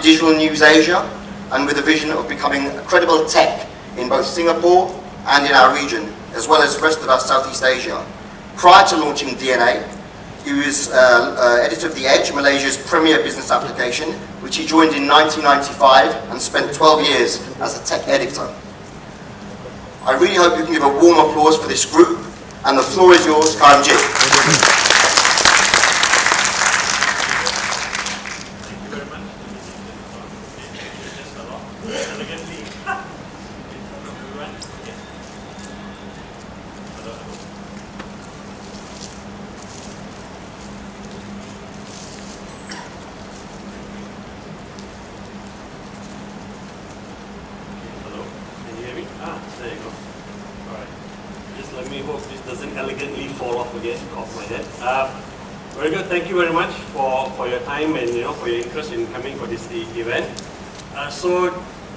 Digital News Asia, and with a vision of becoming a credible tech in both Singapore and in our region, as well as the rest of our Southeast Asia. Prior to launching DNA, he was editor of The Edge, Malaysia's premier business application, which he joined in 1995 and spent 12 years as a tech editor. I really hope you can give a warm applause for this group, and the floor is yours, Karamjit. There you go. Alright. Just let me hope this doesn't elegantly fall off again off my head. Very good. Thank you very much for your time and for your interest in coming for this event. So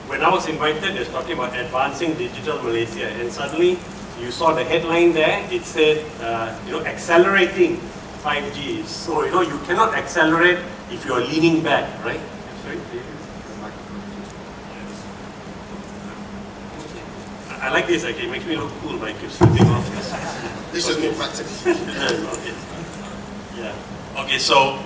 when I was invited, they was talking about advancing digital Malaysia, and suddenly you saw the headline there. It said accelerating 5G. So you cannot accelerate if you are leaning back, right? Sorry. I like this actually, it makes me look cool by slipping off this. This is more practical. Okay. Yeah. Okay, so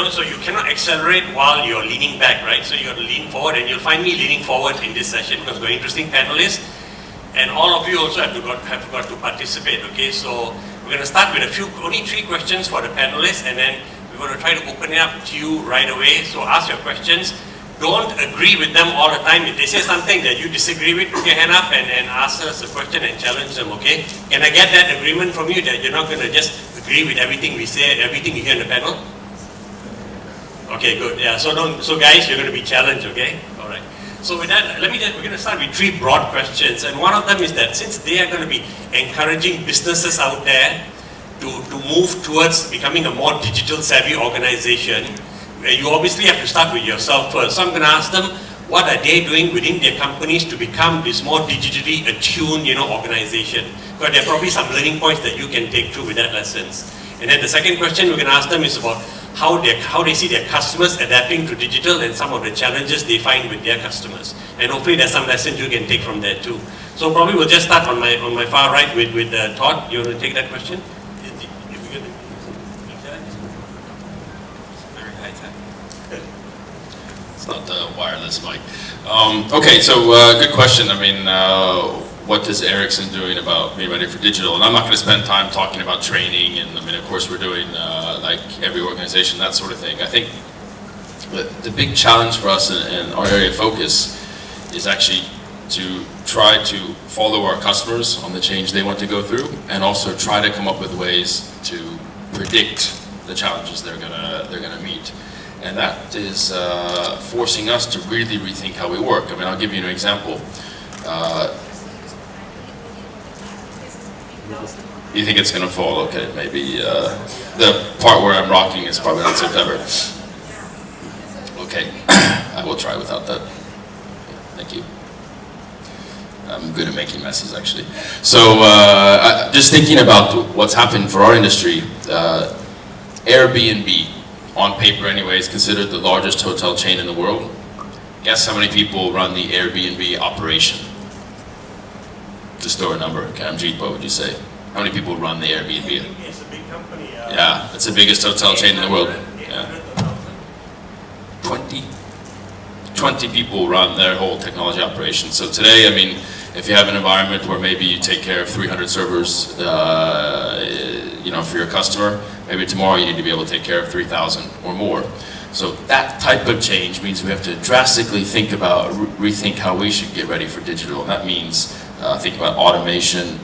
so you cannot accelerate while you're leaning back, right? So you got to lean forward, and you'll find me leaning forward in this session because we're interesting panelists, and all of you also have got to participate. Okay, so we're going to start with only 3 questions for the panelists, and then we're going to try to open it up to you right away. So ask your questions. Don't agree with them all the time. If they say something that you disagree with, put your hand up and ask us a question and challenge them, okay? Can I get that agreement from you that you're not going to just agree with everything we say, everything you hear in the panel? Okay, good. Yeah, so guys, you're going to be challenged, okay? All right. So with that, we're going to start with 3 broad questions. And one of them is that since they are going to be encouraging businesses out there to move towards becoming a more digital savvy organization, you obviously have to start with yourself first. So I'm going to ask them, what are they doing within their companies to become this more digitally attuned, organization? Because there are probably some learning points that you can take through with that lessons. And then the second question we're going to ask them is about how they see their customers adapting to digital and some of the challenges they find with their customers. And hopefully there's some lessons you can take from there too. So probably we'll just start on my far right with Todd. You want to take that question? Not the wireless mic. Okay, so good question. I mean, what is Ericsson doing about being ready for digital? And I'm not going to spend time talking about training, and I mean, of course, we're doing like every organization, that sort of thing. I think the big challenge for us in our area of focus is actually to try to follow our customers on the change they want to go through, and also try to come up with ways to predict the challenges they're gonna meet. And that is forcing us to really rethink how we work. I mean, I'll give you an example. You think it's going to fall? Okay, maybe the part where I'm rocking is probably not so clever. Okay, I will try without that. Thank you. I'm good at making messes, actually. So, just thinking about what's happened for our industry, Airbnb, on paper anyway, is considered the largest hotel chain in the world. Guess how many people run the Airbnb operation? Just throw a number. Kamjit, what would you say? How many people run the Airbnb? It's a big company. Yeah, it's the biggest hotel chain in the world. Yeah. 20 people run their whole technology operation. So today, I mean, if you have an environment where maybe you take care of 300 servers, for your customer, maybe tomorrow you need to be able to take care of 3,000 or more. So that type of change means we have to drastically rethink how we should get ready for digital. And that means think about automation,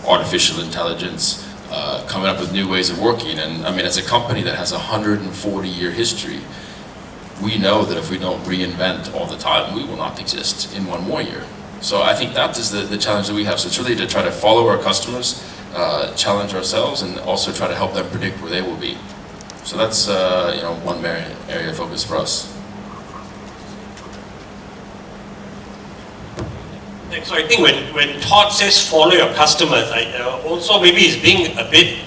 artificial intelligence, coming up with new ways of working. And I mean, as a company that has a 140-year history, we know that if we don't reinvent all the time, we will not exist in one more year. So I think that is the challenge that we have. So it's really to try to follow our customers, challenge ourselves, and also try to help them predict where they will be. So that's one area of focus for us. So I think when Todd says follow your customers, also maybe he's being a bit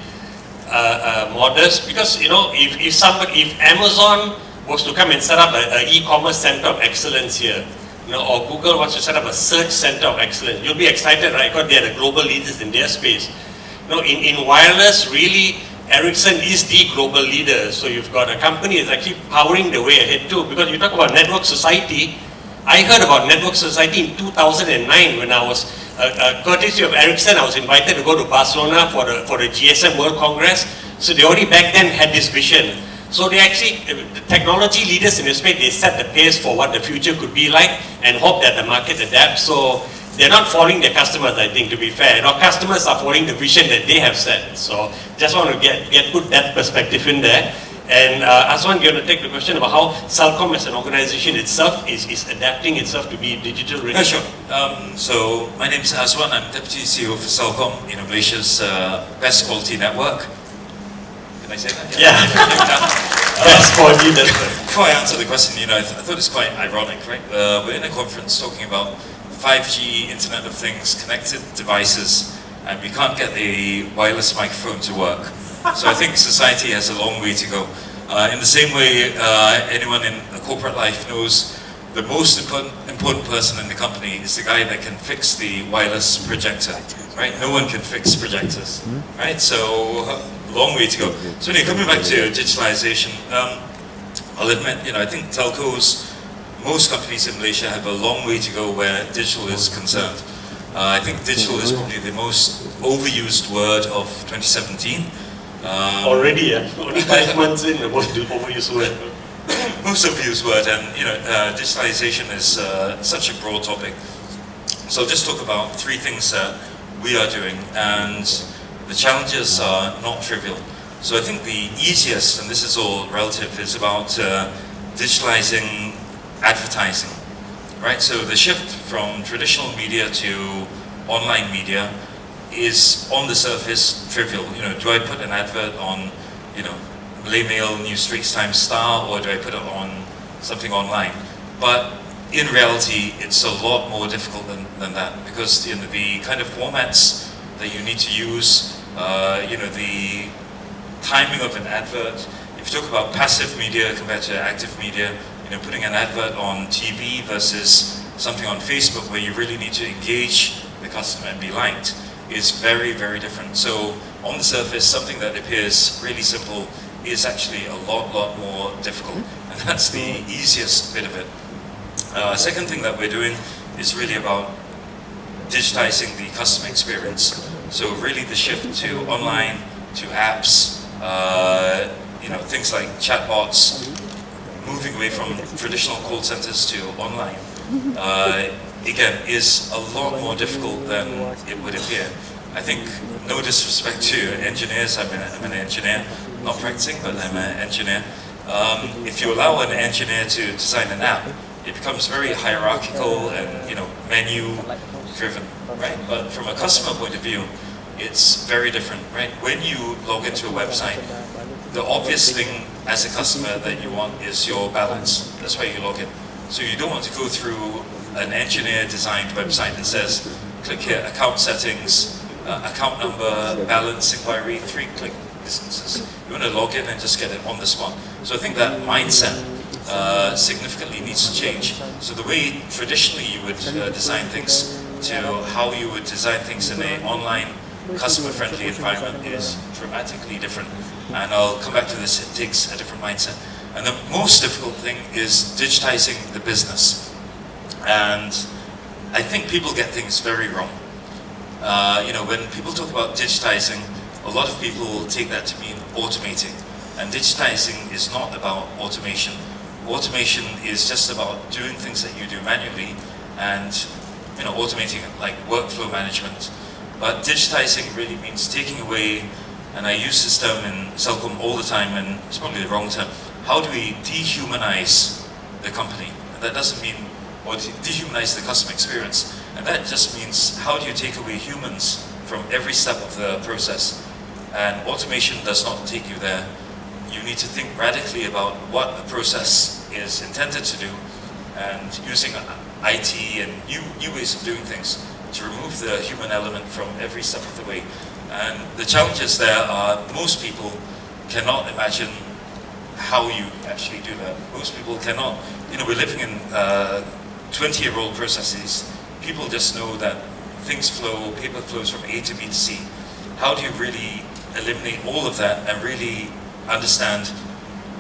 modest, because if Amazon was to come and set up a e-commerce center of excellence here, or Google wants to set up a search center of excellence, you'll be excited, right? Because they're the global leaders in their space. In wireless, really, Ericsson is the global leader. So you've got a company that's actually powering the way ahead too. Because you talk about network society, I heard about network society in 2009 when I was, courtesy of Ericsson, I was invited to go to Barcelona for the GSM World Congress. So they already back then had this vision. So they actually, the technology leaders in the space, they set the pace for what the future could be like and hope that the market adapts. So they're not following their customers, I think, to be fair. Our customers are following the vision that they have set. So just want to put that perspective in there. And Aswan, you're going to take the question about how Celcom as an organization itself is adapting itself to be digital ready. Yeah, sure. So my name is Aswan. I'm Deputy CEO for Celcom, Malaysia's best quality network. Can I say that? Yeah. Best quality network. Before I answer the question, I thought it's quite ironic, right? We're in a conference talking about 5G, Internet of Things, connected devices, and we can't get the wireless microphone to work. So I think society has a long way to go. In the same way, anyone in a corporate life knows the most important person in the company is the guy that can fix the wireless projector, right? No one can fix projectors, right? So long way to go. So anyway, coming back to digitalization, I'll admit, I think telcos, most companies in Malaysia have a long way to go where digital is concerned. I think digital is probably the most overused word of 2017. Already, only 5 months in, the most overused word. Most overused word, and digitalization is such a broad topic. So I'll just talk about 3 things that we are doing, and the challenges are not trivial. So I think the easiest, and this is all relative, is about digitalizing advertising, right? So the shift from traditional media to online media is on the surface trivial. Do I put an advert on, Malay Mail, New Straits Times Star, or do I put it on something online? But in reality, it's a lot more difficult than that, because the kind of formats that you need to use, the timing of an advert. If you talk about passive media compared to active media, putting an advert on TV versus something on Facebook where you really need to engage the customer and be liked is very, very different. So on the surface, something that appears really simple is actually a lot more difficult, and that's the easiest bit of it. Second thing that we're doing is really about digitizing the customer experience. So really the shift to online, to apps, things like chatbots, moving away from traditional call centers to online, again, is a lot more difficult than it would appear. I think, no disrespect to engineers, I'm an engineer, not practicing, but I'm an engineer. If you allow an engineer to design an app, it becomes very hierarchical and menu-driven, right? But from a customer point of view, it's very different, right? When you log into a website, the obvious thing as a customer that you want is your balance. That's why you log in. So you don't want to go through an engineer-designed website that says, click here, account settings, account number, balance inquiry, 3-click distances. You want to log in and just get it on the spot. So I think that mindset significantly needs to change. So the way traditionally you would design things to how you would design things in an online customer-friendly environment is dramatically different. And I'll come back to this, it takes a different mindset. And the most difficult thing is digitizing the business. And I think people get things very wrong. When people talk about digitizing, a lot of people take that to mean automating. And digitizing is not about automation. Automation is just about doing things that you do manually and automating it, like workflow management. But digitizing really means taking away, and I use this term in Celcom all the time, and it's probably the wrong term. How do we dehumanize the company? And that doesn't mean, or dehumanize the customer experience. And that just means, how do you take away humans from every step of the process? And automation does not take you there. You need to think radically about what the process is intended to do, and using IT and new ways of doing things to remove the human element from every step of the way. And the challenges there are, most people cannot imagine how you actually do that. Most people cannot. We're living in 20-year-old processes. People just know that things flow, paper flows from A to B to C. How do you really eliminate all of that and really understand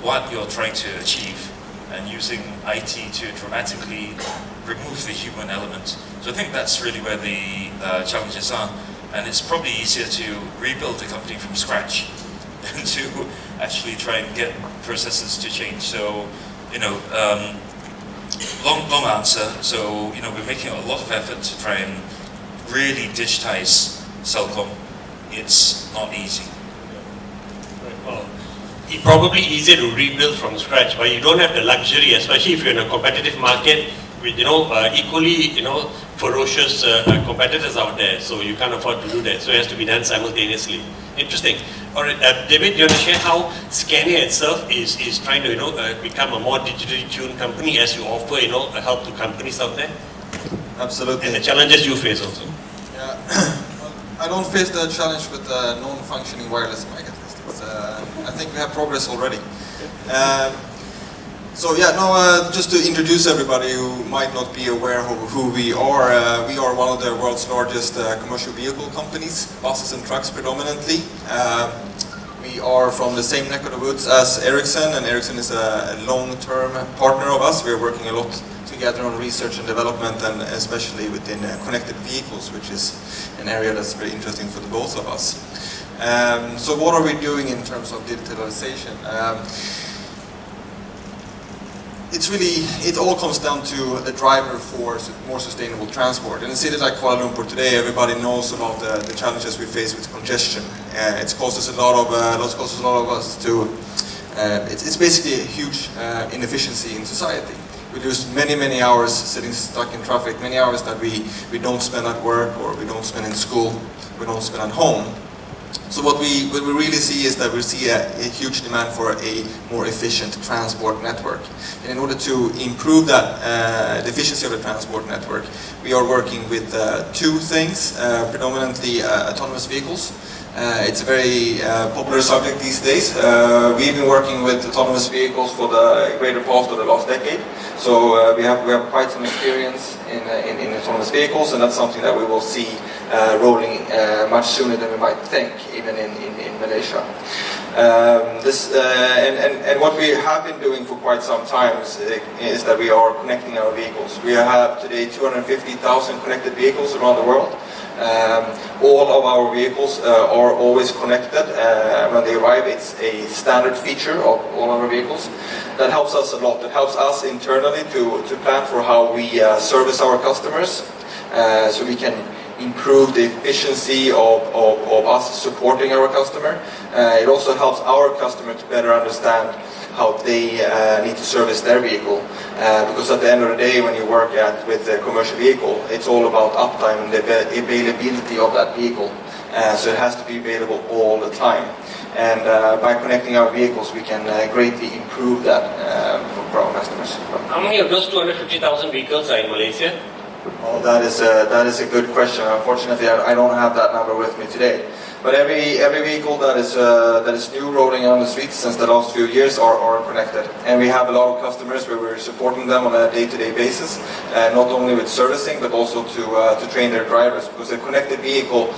what you're trying to achieve, and using IT to dramatically remove the human element? So I think that's really where the challenges are, and it's probably easier to rebuild the company from scratch than to actually try and get processes to change. So, long answer. So, we're making a lot of effort to try and really digitize Celcom. It's not easy. Well, it's probably easier to rebuild from scratch, but you don't have the luxury, especially if you're in a competitive market with equally ferocious competitors out there. So you can't afford to do that. So it has to be done simultaneously. Interesting. All right, David, do you want to share how Scania itself is trying to become a more digitally tuned company as you offer help to companies out there? Absolutely. And the challenges you face also. Yeah. Well, I don't face the challenge with non-functioning wireless mic at least. I think we have progress already. Just to introduce everybody who might not be aware who we are one of the world's largest commercial vehicle companies, buses and trucks predominantly. We are from the same neck of the woods as Ericsson, and Ericsson is a long-term partner of us. We are working a lot together on research and development, and especially within connected vehicles, which is an area that's very interesting for the both of us. So what are we doing in terms of digitalization? It all comes down to a driver for more sustainable transport. In a city like Kuala Lumpur today, everybody knows about the challenges we face with congestion. It causes a lot of us to. It's basically a huge inefficiency in society. We lose many hours sitting stuck in traffic, many hours that we don't spend at work, or we don't spend in school, we don't spend at home. So what we really see is that we see a huge demand for a more efficient transport network. And in order to improve that, the efficiency of the transport network, we are working with two things, predominantly autonomous vehicles. It's a very popular subject these days. We've been working with autonomous vehicles for the greater part of the last decade. So we have quite some experience in autonomous vehicles, and that's something that we will see rolling much sooner than we might think, even in Malaysia. And what we have been doing for quite some time is that we are connecting our vehicles. We have today 250,000 connected vehicles around the world. All of our vehicles are always connected. When they arrive, it's a standard feature of all our vehicles. That helps us a lot. It helps us internally to plan for how we service our customers, so we can improve the efficiency of us supporting our customer. It also helps our customer to better understand how they need to service their vehicle. Because at the end of the day, when you work with a commercial vehicle, it's all about uptime and the availability of that vehicle. So it has to be available all the time. And by connecting our vehicles, we can greatly improve that for our customers. How many of those 250,000 vehicles are in Malaysia? Oh, that is a good question. Unfortunately, I don't have that number with me today. But every vehicle that is new rolling on the streets since the last few years are connected. And we have a lot of customers where we're supporting them on a day-to-day basis, not only with servicing but also to train their drivers, because a connected vehicle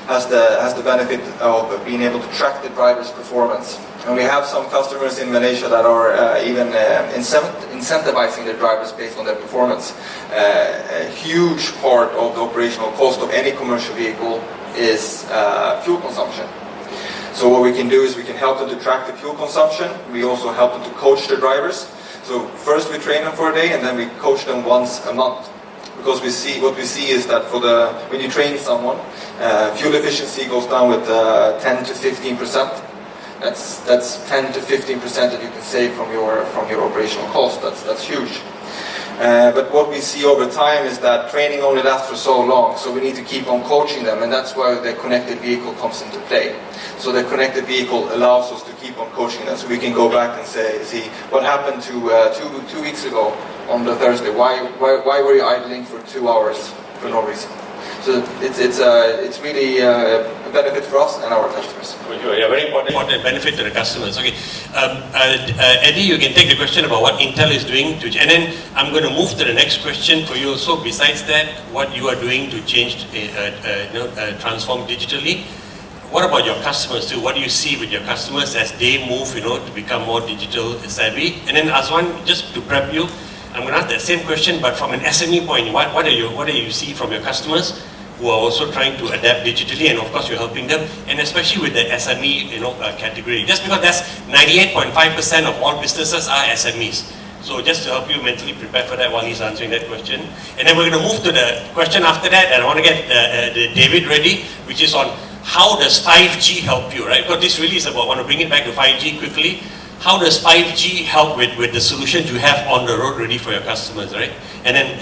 has the benefit of being able to track the driver's performance. And we have some customers in Malaysia that are even incentivizing their drivers based on their performance. A huge part of the operational cost of any commercial vehicle is fuel consumption. So what we can do is we can help them to track the fuel consumption. We also help them to coach their drivers. So first we train them for a day, and then we coach them once a month. Because what we see is that when you train someone, fuel efficiency goes down with 10 to 15%. That's 10 to 15% that you can save from your operational cost. That's huge. But what we see over time is that training only lasts for so long, so we need to keep on coaching them, and that's where the connected vehicle comes into play. So the connected vehicle allows us to keep on coaching them, so we can go back and see what happened to 2 weeks ago on the Thursday. Why were you idling for 2 hours for no reason? So it's really benefit for us and our customers. Yeah, very important benefit to the customers. Okay, Eddie, you can take the question about what Intel is doing to, and then I'm going to move to the next question for you. So besides that, what you are doing to change, transform digitally. What about your customers too? What do you see with your customers as they move, to become more digital savvy? And then Azwan, just to prep you, I'm going to ask that same question, but from an SME point, what do you see from your customers who are also trying to adapt digitally, and of course you're helping them, and especially with the SME, category. Just because that's 98.5% of all businesses are SMEs. So just to help you mentally prepare for that while he's answering that question. And then we're going to move to the question after that, and I want to get David ready, which is on how does 5G help you, right? Because this really is about, I want to bring it back to 5G quickly. How does 5G help with the solutions you have on the road ready for your customers, right? And then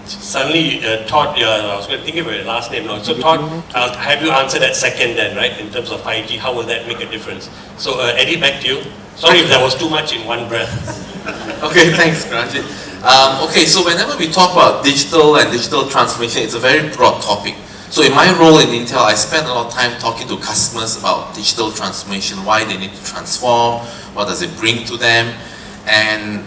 suddenly Todd, I was going to think of your last name now. So Todd, I'll have you answer that second then, right? In terms of 5G, how will that make a difference? So Eddie, back to you. Sorry if there was too much in one breath. Okay, thanks, Granjit. Okay, so whenever we talk about digital and digital transformation, it's a very broad topic. So in my role in Intel, I spend a lot of time talking to customers about digital transformation, why they need to transform, what does it bring to them, and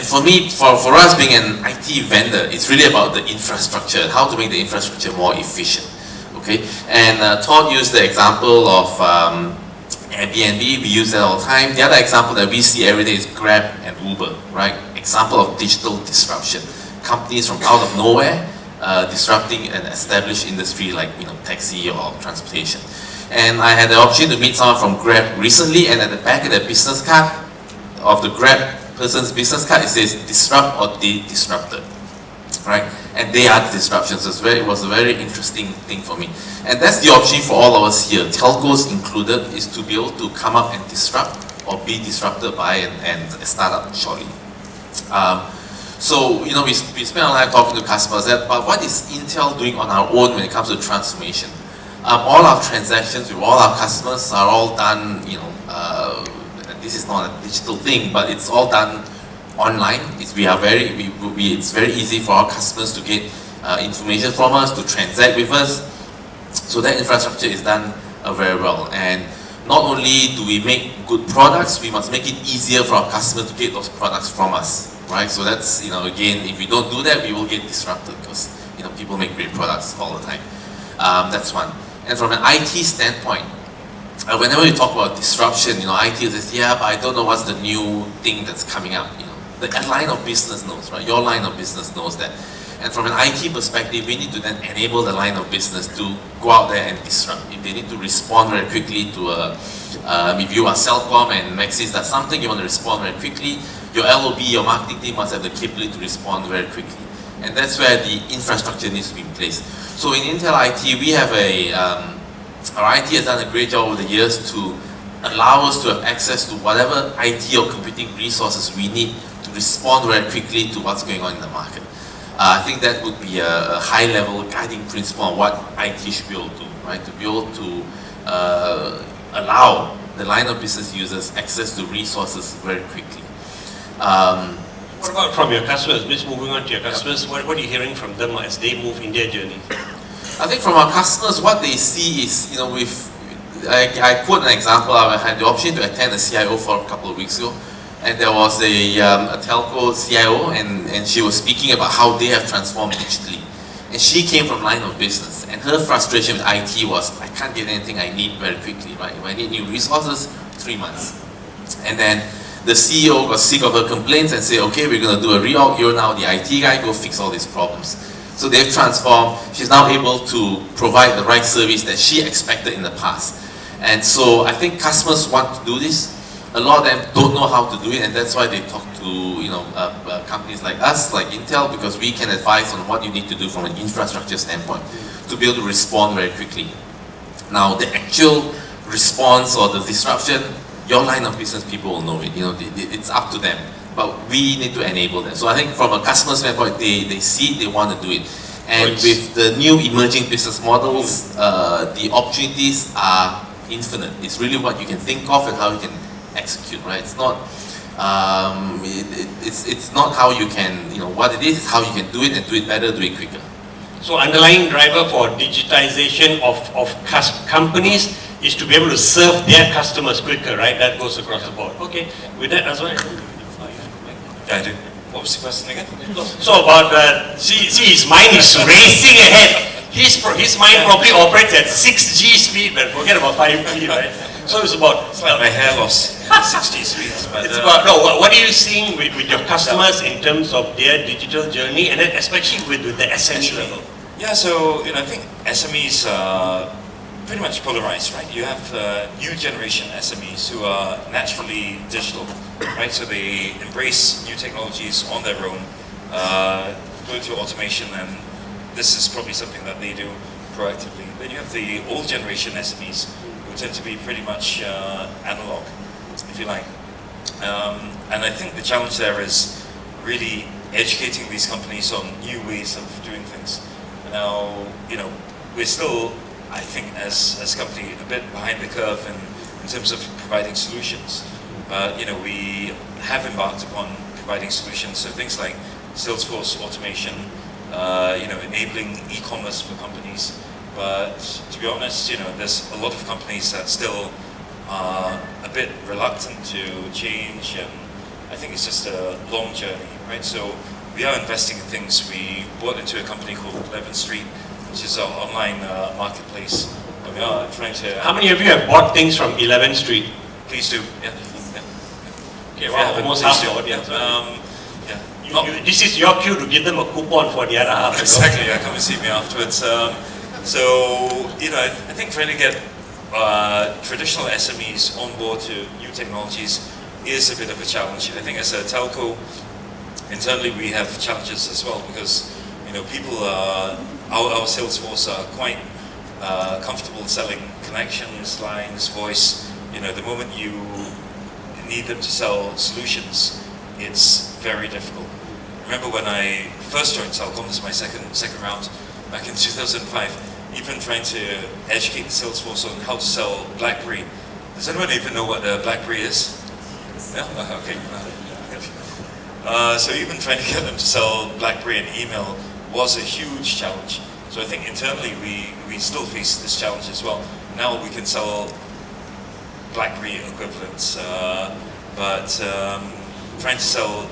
for me, for us being an IT vendor, it's really about the infrastructure, how to make the infrastructure more efficient. Okay, and Todd used the example of Airbnb. We use that all the time. The other example that we see every day is Grab and Uber, right? Example of digital disruption. Companies from out of nowhere disrupting an established industry like taxi or transportation. And I had the opportunity to meet someone from Grab recently, and at the back of the business card of the Grab person's business card, it says disrupt or be disrupted, right? And they are the disruptions. So it was a very interesting thing for me. And that's the option for all of us here, telcos included, is to be able to come up and disrupt or be disrupted by a startup shortly. So, we spend a lot of time talking to customers, but what is Intel doing on our own when it comes to transformation? All our transactions with all our customers are all done, this is not a digital thing, but it's all done online. It's very easy for our customers to get information from us, to transact with us. So that infrastructure is done very well. And not only do we make good products, we must make it easier for our customers to get those products from us, right? So that's, again, if we don't do that, we will get disrupted because, people make great products all the time. That's one. And from an IT standpoint, whenever we talk about disruption, IT says, yeah, but I don't know what's the new thing that's coming up. The line of business knows, right? Your line of business knows that. And from an IT perspective, we need to then enable the line of business to go out there and disrupt. If they need to respond very quickly to if you are Cellcom and Maxis does something, you want to respond very quickly, your LOB, your marketing team must have the capability to respond very quickly. And that's where the infrastructure needs to be in place. So in Intel IT, we have our IT has done a great job over the years to allow us to have access to whatever IT or computing resources we need to respond very quickly to what's going on in the market. I think that would be a high-level guiding principle on what IT should be able to do, right? To be able to allow the line of business users access to resources very quickly. What about from your customers? Just moving on to your customers, what are you hearing from them as they move in their journey? I think from our customers, what they see is, I quote an example. I had the option to attend a CIO for a couple of weeks ago, and there was a telco CIO, and she was speaking about how they have transformed digitally. And she came from line of business, and her frustration with IT was, I can't get anything I need very quickly, right? If I need new resources, 3 months. And then the CEO got sick of her complaints and said, okay, we're going to do a reorg. You're now the IT guy, go fix all these problems. So they've transformed. She's now able to provide the right service that she expected in the past. And so I think customers want to do this. A lot of them don't know how to do it, and that's why they talk to companies like us, like Intel, because we can advise on what you need to do from an infrastructure standpoint to be able to respond very quickly. Now, the actual response or the disruption, your line of business people will know it. It's up to them. But we need to enable them. So I think from a customer standpoint, they see it, they want to do it. And with the new emerging business models, the opportunities are infinite. It's really what you can think of and how you can execute, right? It's not, it's not how you can, what it is how you can do it and do it better, do it quicker. So underlying driver for digitization of companies is to be able to serve their customers quicker, right? That goes across the board. Okay, with that as well. Yeah, I do. What was the question again? So about, see his mind is racing ahead. His mind probably operates at 6G speed, but forget about 5G, right? So it's about... It's like my hair loss, 60 speeds. But, it's about, no, what are you seeing with your customers in terms of their digital journey, and then especially with the SME level? Yeah, so I think SMEs are pretty much polarized, right? You have new generation SMEs who are naturally digital, right? So they embrace new technologies on their own, go into automation, and this is probably something that they do proactively. Then you have the old generation SMEs who tend to be pretty much analog, if you like. And I think the challenge there is really educating these companies on new ways of doing things. Now, we're still, I think, as a company, a bit behind the curve in terms of providing solutions. We have embarked upon providing solutions, so things like Salesforce automation, enabling e-commerce for companies. But to be honest, there's a lot of companies that still are a bit reluctant to change, and I think it's just a long journey, right? So we are investing in things. We bought into a company called 11th Street, which is our online marketplace. And we are trying to... How many of you have bought things from 11th Street? Please do. Yeah. Okay, well, almost half the audience. This is your cue to give them a coupon for the other half. Exactly, yeah, come and see me afterwards. I think trying to get traditional SMEs on board to new technologies is a bit of a challenge. I think as a telco, internally we have challenges as well, because people our sales force are quite comfortable selling connections, lines, voice. The moment you need them to sell solutions, it's very difficult. Remember when I first joined Telcom, this is my second round, back in 2005, even trying to educate the sales force on how to sell BlackBerry. Does anyone even know what a BlackBerry is? Yeah? Okay. So even trying to get them to sell BlackBerry and email was a huge challenge. So I think internally we still face this challenge as well. Now we can sell BlackBerry equivalents, but trying to sell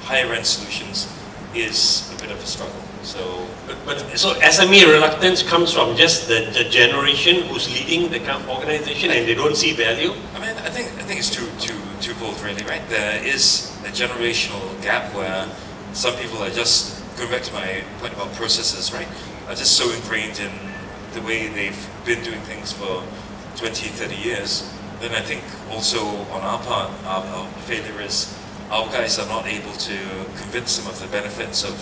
higher end solutions is a bit of a struggle. So SME reluctance comes from just the generation who's leading the organization, and they don't see value. I mean, I think it's twofold really, right? There is a generational gap where some people are just, going back to my point about processes, right, are just so ingrained in the way they've been doing things for 20, 30 years. Then I think also on our part, our failure is our guys are not able to convince them of the benefits of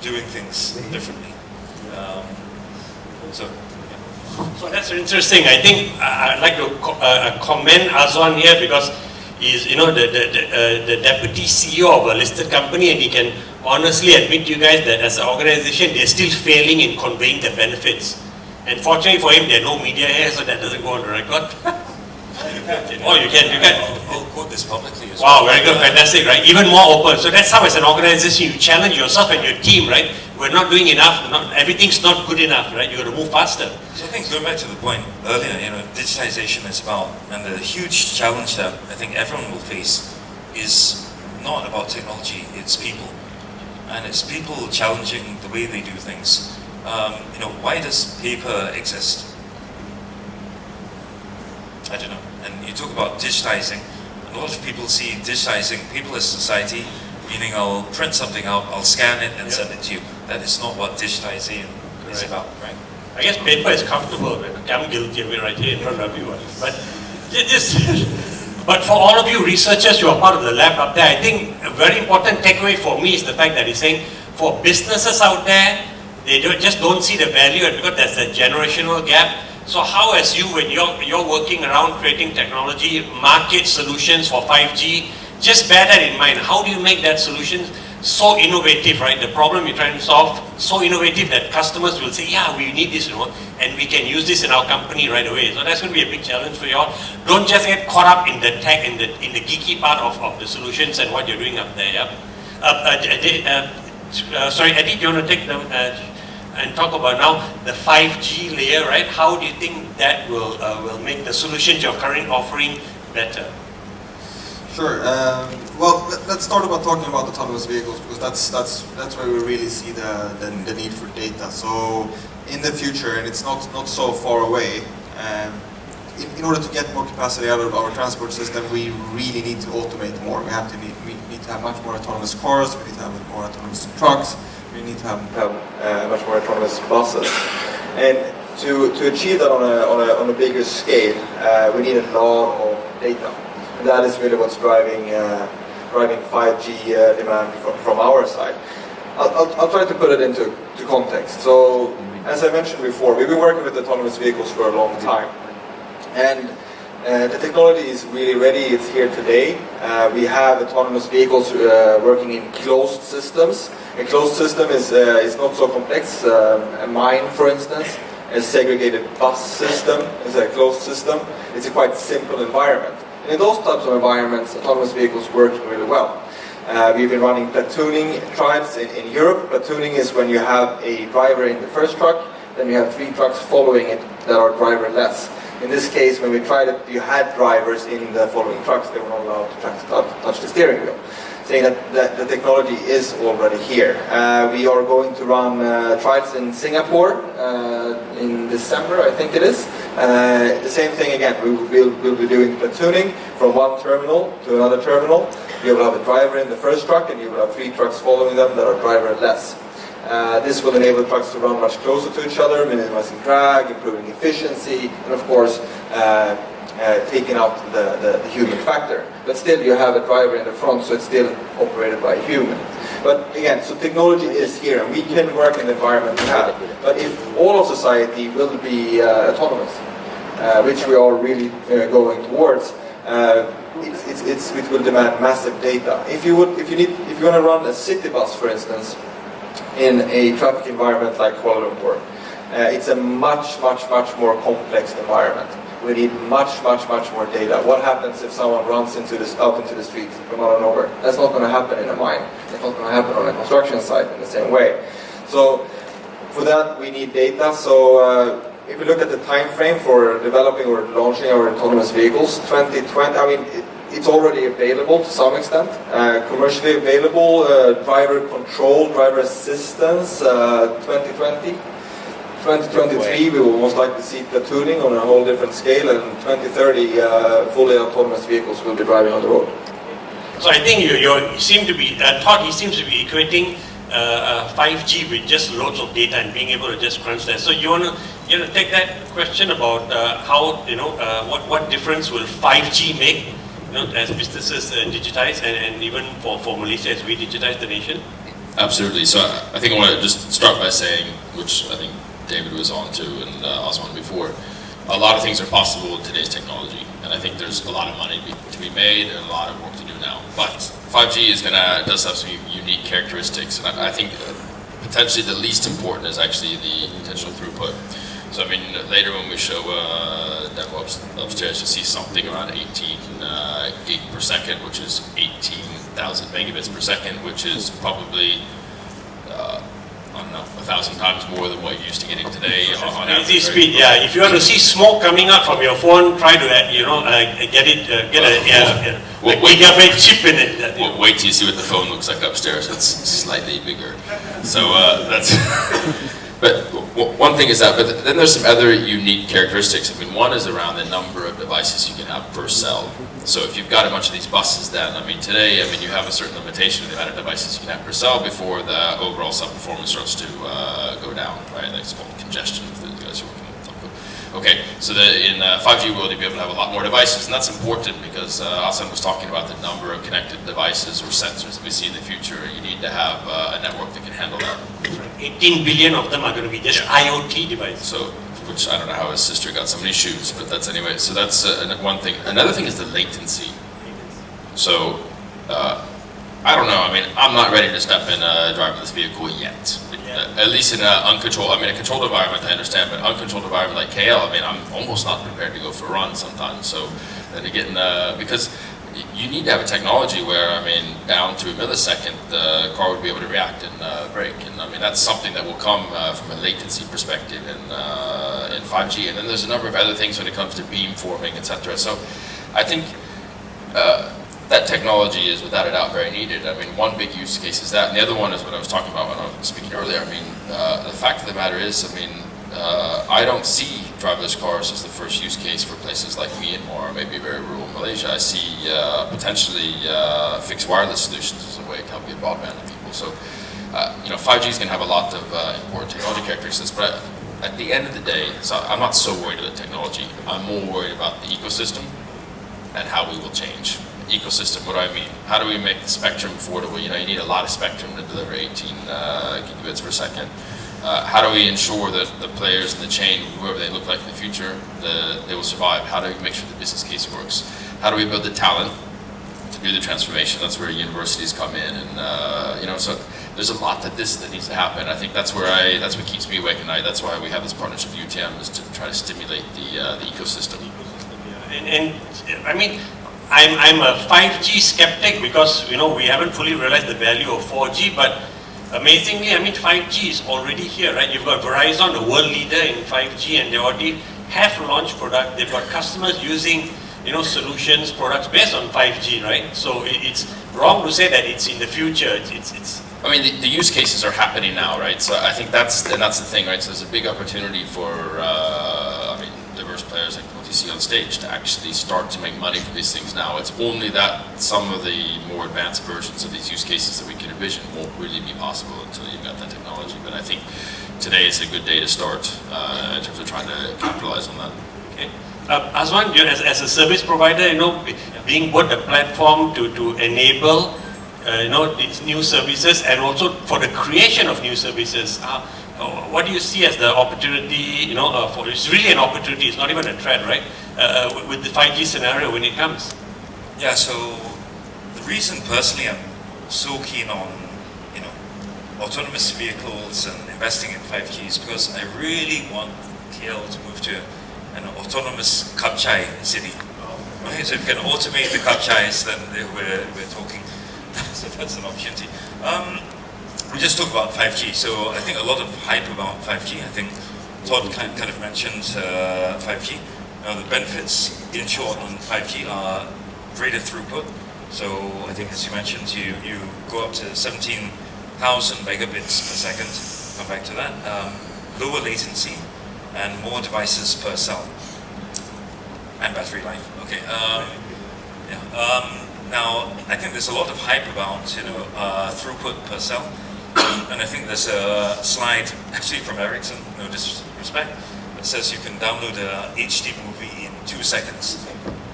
doing things differently. So that's interesting. I think I'd like to commend Azwan here, because he's the deputy CEO of a listed company, and he can honestly admit to you guys that as an organization they're still failing in conveying the benefits. And fortunately for him, there are no media here, so that doesn't go on the record. Oh, you can. I'll quote this publicly as well. Wow, very good, fantastic, right? Even more open. So that's how, as an organization, you challenge yourself and your team, right? We're not doing enough. Everything's not good enough, right? You got to move faster. So I think going back to the point earlier, digitization is about, and the huge challenge that I think everyone will face is not about technology. It's people, and it's people challenging the way they do things. Why does paper exist? I don't know. And you talk about digitizing. A lot of people see digitizing people as society, meaning I'll print something out, I'll scan it and send it to you. That is not what digitizing is about, right? I guess paper is comfortable. I'm guilty of it right here in front of everyone. But for all of you researchers who are part of the lab up there, I think a very important takeaway for me is the fact that he's saying for businesses out there, they just don't see the value, because there's a generational gap. So how, as you, when you're working around creating technology, market solutions for 5G, just bear that in mind. How do you make that solution so innovative, right? The problem you're trying to solve, so innovative that customers will say, yeah, we need this, and we can use this in our company right away. So that's going to be a big challenge for you all. Don't just get caught up in the tech, in the geeky part of the solutions and what you're doing up there, yeah? Sorry, Eddie, do you want to take them? and talk about now the 5G layer, right? How do you think that will make the solutions you're currently offering better? Sure. Well, let's start about talking about autonomous vehicles, because that's where we really see the need for data. So in the future, and it's not so far away, in order to get more capacity out of our transport system, we really need to automate more. We need to have much more autonomous cars. We need to have more autonomous trucks. We need to have much more autonomous buses. And to achieve that on a bigger scale, we need a lot of data. And that is really what's driving 5G demand from our side. I'll try to put it into context. So, as I mentioned before, we've been working with autonomous vehicles for a long time. And the technology is really ready, it's here today. We have autonomous vehicles working in closed systems. A closed system is not so complex. A mine, for instance, a segregated bus system is a closed system. It's a quite simple environment. And in those types of environments, autonomous vehicles work really well. We've been running platooning trials in Europe. Platooning is when you have a driver in the first truck, then you have 3 trucks following it that are driverless. In this case, when we tried it, you had drivers in the following trucks. They were not allowed to touch the steering wheel, saying that the technology is already here. We are going to run trials in Singapore in December, I think it is. The same thing again, we'll be doing platooning from one terminal to another terminal. You will have a driver in the first truck, and you will have 3 trucks following them that are driverless. This will enable trucks to run much closer to each other, minimizing drag, improving efficiency, and of course, taking out the human factor. But still, you have a driver in the front, so it's still operated by a human. But again, so technology is here, and we can work in the environment we have. But if all of society will be autonomous, which we are really going towards, it will demand massive data. If you want to run a city bus, for instance, in a traffic environment like Kuala Lumpur, it's a much more complex environment. We need much more data. What happens if someone runs out into the street from out of nowhere? That's not going to happen in a mine. That's not going to happen on a construction site in the same way. So for that, we need data. So if we look at the time frame for developing or launching our autonomous vehicles, 2020, I mean, it's already available to some extent, commercially available, driver control, driver assistance, 2020. 2023 we will most likely see platooning on a whole different scale, and 2030 fully autonomous vehicles will be driving on the road. So I think you seem to be, Todd, he seems to be equating 5G with just loads of data and being able to just crunch that. So you want to take that question about how, what difference will 5G make, as businesses digitize, and even for Malaysia as we digitize the nation? Absolutely. So I think I want to just start by saying, which I think David was on to and Osman before, a lot of things are possible with today's technology, and I think there's a lot of money to be made and a lot of work to do now. But 5G does have some unique characteristics, and I think potentially the least important is actually the potential throughput. So I mean, later when we show demo upstairs, you'll see something around 18 gig per second, which is 18,000 megabits per second, which is probably, I don't know, 1,000 times more than what you're used to getting today. On crazy speed, yeah. If you want to see smoke coming out from your phone, try to, get a gigabit chip in it. Wait till you see what the phone looks like upstairs. It's slightly bigger. So that's. But one thing is that, but then there's some other unique characteristics. I mean, one is around the number of devices you can have per cell. So if you've got a bunch of these buses, then, today, you have a certain limitation of the amount of devices you can have per cell before the overall cell performance starts to go down, right? That's called congestion, if you guys are working with telco. Okay, so in 5G world, you'll be able to have a lot more devices, and that's important because Asan was talking about the number of connected devices or sensors that we see in the future. You need to have a network that can handle that. 18 billion of them are going to be just IoT devices. So, which I don't know how his sister got so many shoes, but that's anyway. So that's one thing. Another thing is the latency. So, I don't know. I'm not ready to step in a driverless vehicle yet. At least in an uncontrolled, a controlled environment I understand, but uncontrolled environment like KL, I'm almost not prepared to go for a run sometimes. So then again, because you need to have a technology where, I mean, down to a millisecond, the car would be able to react and brake. And I mean, that's something that will come from a latency perspective in 5G. And then there's a number of other things when it comes to beam forming, etc. So I think that technology is without a doubt very needed. I mean, one big use case is that, and the other one is what I was talking about when I was speaking earlier. I mean, the fact of the matter is, I mean, I don't see driverless cars as the first use case for places like Myanmar or maybe very rural Malaysia. I see potentially fixed wireless solutions as a way to help get broadband to people. So, you know, 5G is going to have a lot of important technology characteristics, but at the end of the day, so I'm not so worried about technology. I'm more worried about the ecosystem and how we will change. Ecosystem, what do I mean? How do we make the spectrum affordable? You know, you need a lot of spectrum to deliver 18 gigabits per second. How do we ensure that the players in the chain, whoever they look like in the future, they will survive? How do we make sure the business case works? How do we build the talent to do the transformation? That's where universities come in, and you know, so there's a lot that needs to happen. I think that's what keeps me awake at night. That's why we have this partnership with UTM, is to try to stimulate the ecosystem. And I mean, I'm a 5G skeptic because, you know, we haven't fully realized the value of 4G, but amazingly, I mean, 5G is already here, right? You've got Verizon, the world leader in 5G, and they already have launched product. They've got customers using, you know, solutions, products based on 5G, right? So it's wrong to say that it's in the future. It's I mean, the use cases are happening now, right? So I think that's the thing, right? So there's a big opportunity for, I mean, diverse players like what you see on stage to actually start to make money from these things now. It's only that some of the more advanced versions of these use cases that we can envision won't really be possible until you've got that technology. But I think today is a good day to start in terms of trying to capitalize on that. okay. Aswan, you as a service provider, you know, being both a platform to enable, you know, these new services and also for the creation of new services. What do you see as the opportunity, you know, for, it's really an opportunity, it's not even a threat, right? With the 5G scenario when it comes. Yeah, so the reason personally I'm so keen on, you know, autonomous vehicles and investing in 5G is because I really want KL to move to an autonomous kapchai city. Right? So if we can automate the kapchais, then we're talking. So that's an opportunity. We just talked about 5G, so I think a lot of hype about 5G. I think Todd kind of mentioned 5G. Now the benefits, in short, on 5G are greater throughput. So I think, as you mentioned, you go up to 17,000 megabits per second. Come back to that. Lower latency and more devices per cell. And battery life. Okay. Now I think there's a lot of hype about, you know, throughput per cell. And I think there's a slide, actually from ERICSSON, no disrespect, that says you can download a HD movie in 2 seconds,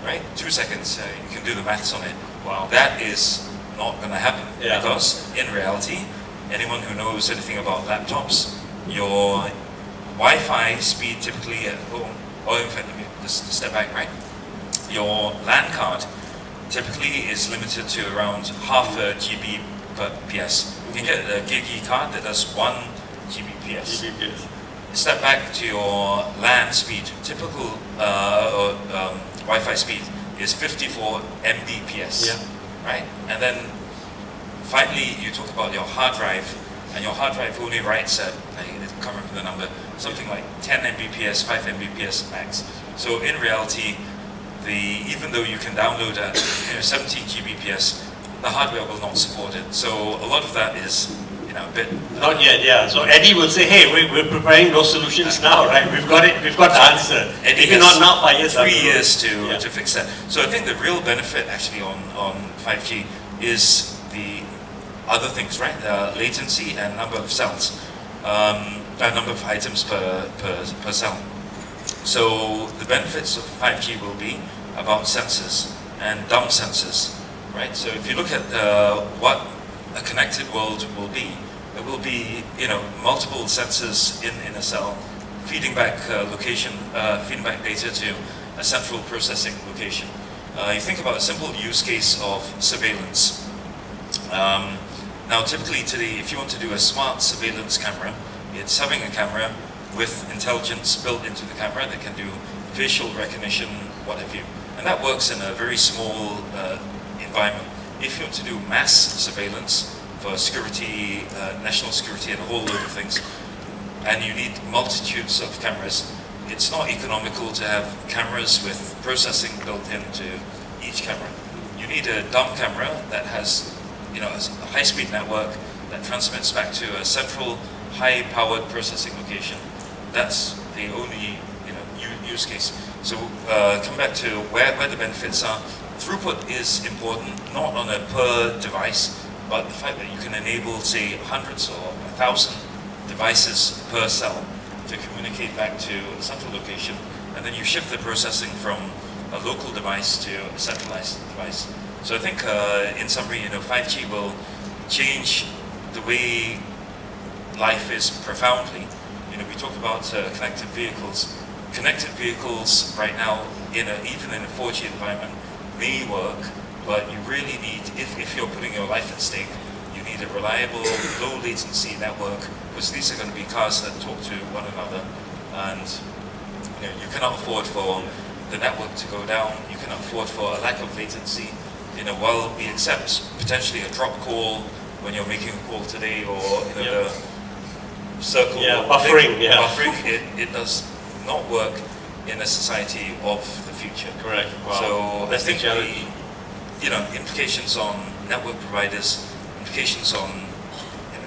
right? 2 seconds, you can do the maths on it. Wow. That is not going to happen, Yeah. because in reality, anyone who knows anything about laptops, your Wi-Fi speed typically at home, or in fact, let me just step back, right? Your LAN card typically is limited to around half a GB per PS. You can get a gig card that does 1 Gbps. Step back to your LAN speed. Typical Wi-Fi speed is 54 Mbps. Yeah. Right? And then finally, you talk about your hard drive, and your hard drive only writes at, I can't remember the number, something like 10 Mbps, 5 Mbps max. So in reality, even though you can download at 17 Gbps, the hardware will not support it. So a lot of that is, you know, a bit... Not yet, yeah. So Eddie will say, hey, we're preparing those solutions now, right? We've got it, we've got the answer. Eddie Maybe not now, 5 years. 3 years Yeah. to fix that. So I think the real benefit actually on 5G is the other things, right? Latency and number of cells, number of items per cell. So the benefits of 5G will be about sensors and dumb sensors, right? So if you look at what a connected world will be, it will be, you know, multiple sensors in a cell, feeding back feeding back data to a central processing location. You think about a simple use case of surveillance. Now, typically today, if you want to do a smart surveillance camera, it's having a camera with intelligence built into the camera that can do facial recognition, what have you. And that works in a very small environment. If you want to do mass surveillance for security, national security and a whole load of things, and you need multitudes of cameras, it's not economical to have cameras with processing built into each camera. You need a dumb camera that has, a high-speed network that transmits back to a central high-powered processing location. That's the only use case. So come back to where the benefits are. Throughput is important, not on a per device, but the fact that you can enable, say, hundreds or 1,000 devices per cell to communicate back to a central location, and then you shift the processing from a local device to a centralized device. So I think, in summary, 5G will change the way life is profoundly. We talk about connected vehicles. Connected vehicles right now, even in a 4G environment, may work, but you really need, if you're putting your life at stake, you need a reliable, low latency network, because these are going to be cars that talk to one another, and you cannot afford for the network to go down, you cannot afford for a lack of latency. While we accept potentially a drop call when you're making a call today, or the circle buffering, buffering, it does not work in a society of the future. Correct. Wow. So that's I think the implications on network providers, implications on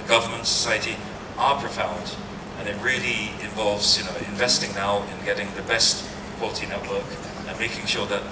government, society are profound, and it really involves investing now in getting the best quality network and making sure that